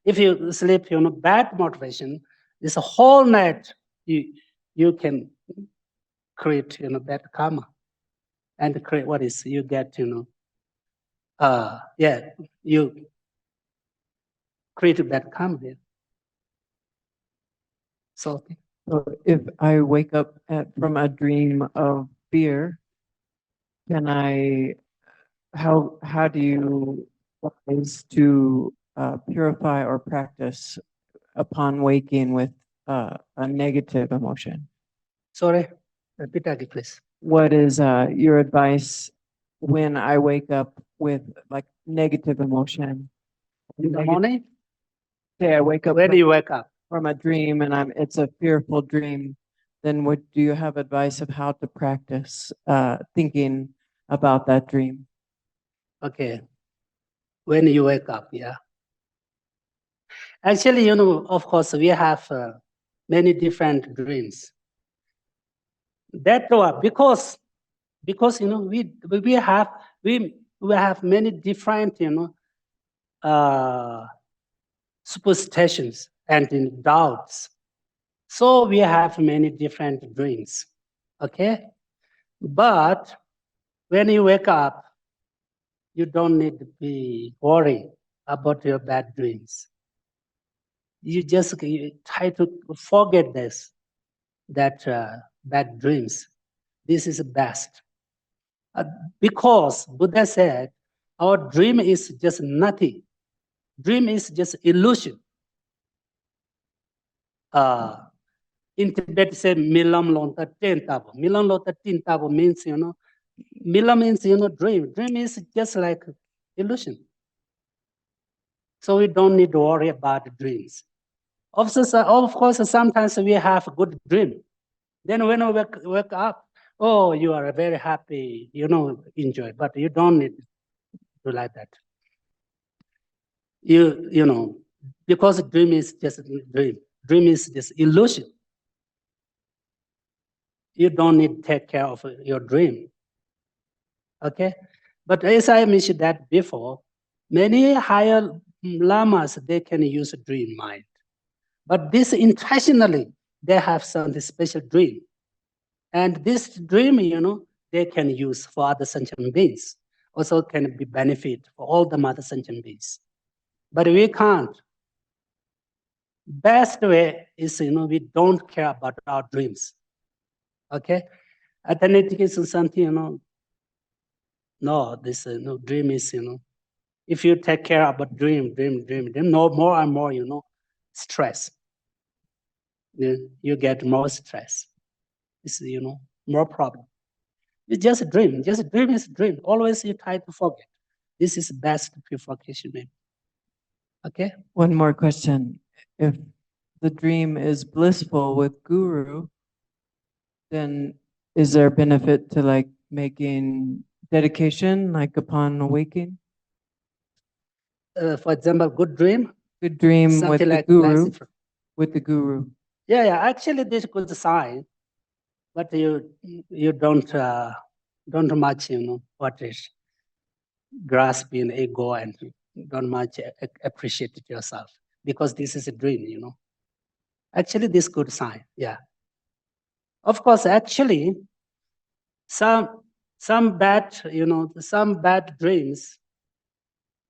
if you sleep, bad motivation, this whole night you can create, bad karma, and create what is you get, you create bad karma here. So So if I wake up from a dream of fear, can I, how do you advise to purify or practice upon waking with a negative emotion? sorry, repeat again, please. What is your advice when I wake up with like negative emotion? In the morning, Say I wake up when you wake up, from a dream and it's a fearful dream, then what do you have advice of how to practice thinking about that dream? okay, when you wake up, yeah. Actually, of course, we have many different dreams. That because we have many different superstitions and doubts. So we have many different dreams. Okay, but when you wake up, you don't need to be worried about your bad dreams. You just try to forget that bad dreams. This is best. Because Buddha said, our dream is just nothing. Dream is just illusion. In Tibet, say milam lonta tentabo. Milam lonta tentabo means, milam means, dream. Dream is just like illusion. So we don't need to worry about dreams. Of course, sometimes we have a good dream. Then when we wake up, oh, you are very happy, enjoy, but you don't need to like that. Because dream is just dream. Dream is just illusion. You don't need to take care of your dream. Okay? But as I mentioned that before, many higher lamas, they can use a dream mind. But this intentionally, they have some special dream. And this dream, they can use for other sentient beings. Also can be benefit for all the other sentient beings. But we can't. Best way is, we don't care about our dreams. Okay? Authentic is something, no, this dream is, if you take care about dream, no more and more, stress. You get more stress. It's, more problem. You just dream. Just dream is dream. Always you try to forget. This is best purification. Okay? One more question. If the dream is blissful with guru, then is there benefit to like making dedication like upon awaking? For example, good dream. Good dream with Something the like guru. With the guru. Yeah. Actually, this is good sign, but you don't much, what is grasping ego and don't much appreciate it yourself because this is a dream, Actually, this is good sign. Yeah. Of course, actually, some bad, some bad dreams,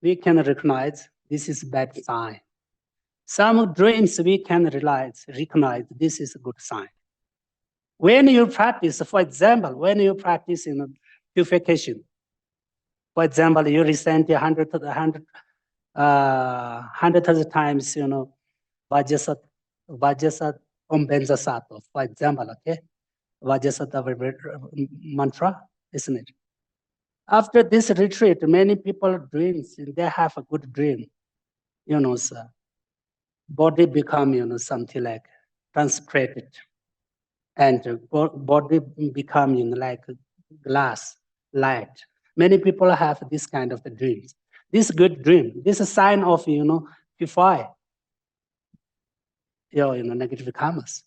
we can recognize this is bad sign. Some dreams we can recognize this is a good sign. When you practice, for example, when you practice purification, For example, you recite 100 times, Vajrasattva Ombenza Sato, for example, okay? Vajrasattva mantra, isn't it? After this retreat, many people dreams, they have a good dream, sir. Body become, something like transparent, and body become, like glass, light. Many people have this kind of dreams. This good dream, this is a sign of, purify your, negative karmas.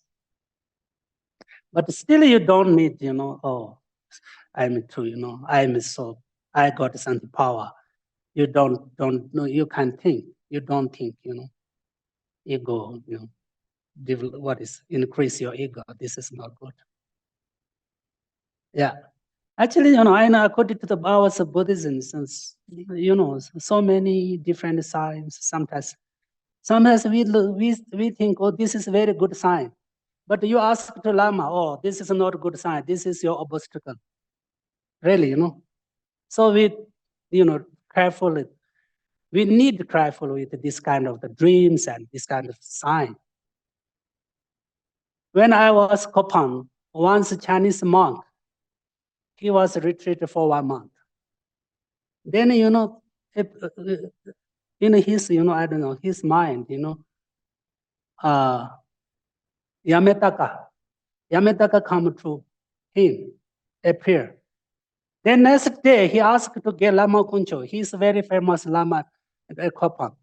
But still you don't need, oh, I'm true, I'm so, I got some power. You don't know, you can think, you don't think, ego, increase your ego. This is not good. Yeah. Actually, I know according to the powers of Buddhism, since, so many different signs, sometimes we think, oh, this is a very good sign. But you ask the Lama, oh, this is not a good sign. This is your obstacle. Really, So we, carefully, we need to careful with this kind of the dreams and this kind of sign. When I was Kopan, once a Chinese monk, he was retreated for 1 month. Then, in his, I don't know, his mind, Yametaka come to him, appear. Then next day, he asked to get Lama Kuncho. He's a very famous Lama at Kopan.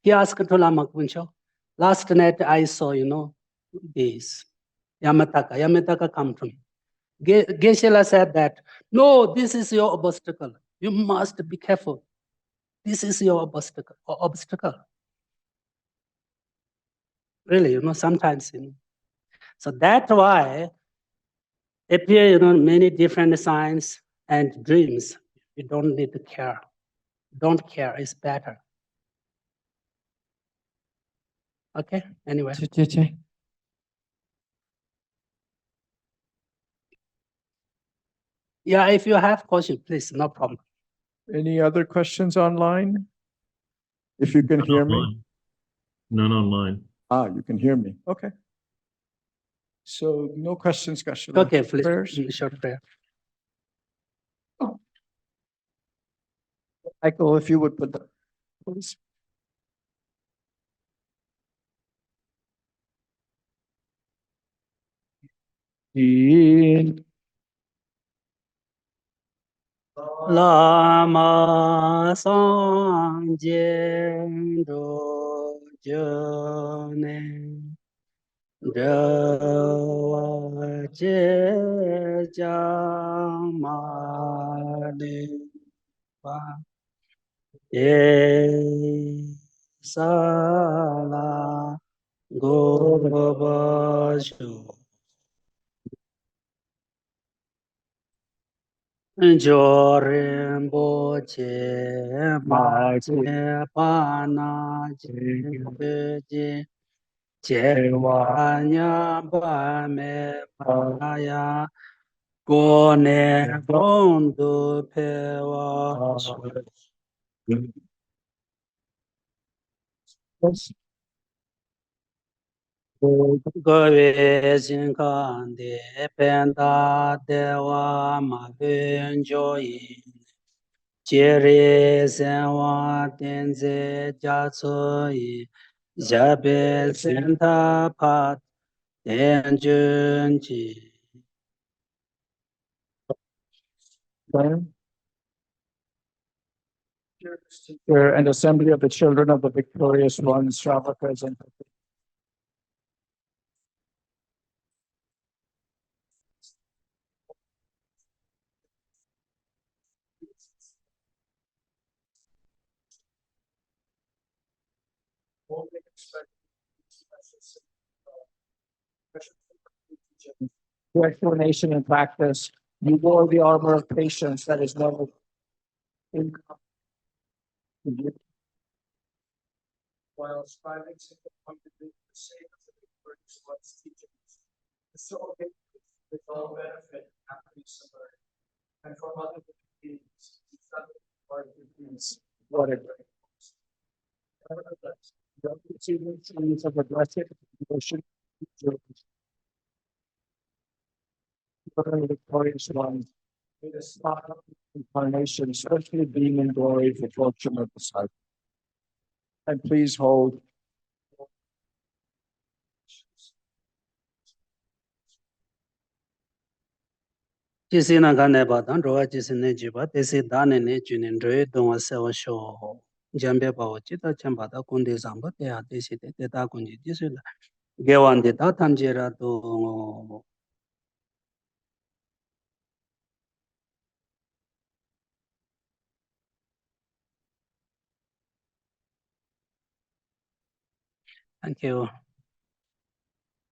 He asked to Lama Kuncho, last night I saw, this Yametaka. Yametaka come to me. Geshe said that, no, this is your obstacle. You must be careful. This is your obstacle. Really, sometimes, So that's why appear, many different signs and dreams. You don't need to care. Don't care is better. Okay, anyway. Yeah, if you have question, please, no problem. Any other questions online? If you can None hear me. online. None online. You can hear me. Okay. So no questions, Geshe. Okay, please, Prayers? short prayer. Michael, if you would put the, please. In Lama Sangye Do Jane Dewa Je Jamale Pa Ye Sala Gobashu Jorimbo che ma che pana che che wa nya ba me pa ya go ne gong du pe wa go we jin kan de pen da de wa ma ben jo yi Jere Senwa Tenze Jatsu Yi Jabe Senta Pat Tenjun Ji and assembly of the children of the victorious ones shall be present. Through explanation and practice, you wore the armor of patience that is never in while striving single-pointedly for the sake of the victorious one's teachings, facilitate with all benefit happiness and learning, and from other beings What a great. The achievements of aggressive emotion, the victorious ones, may the spot of incarnation, especially being in glory for fortunate disciples. And please hold. Jisi na gane ba dan roa jisi ne jiba desi dane ne junin roe donga sewa sho jambe ba wo chita chamba da kunde zamba te ha desi te ta kunji jisi la gewan de ta tanjera do thank you.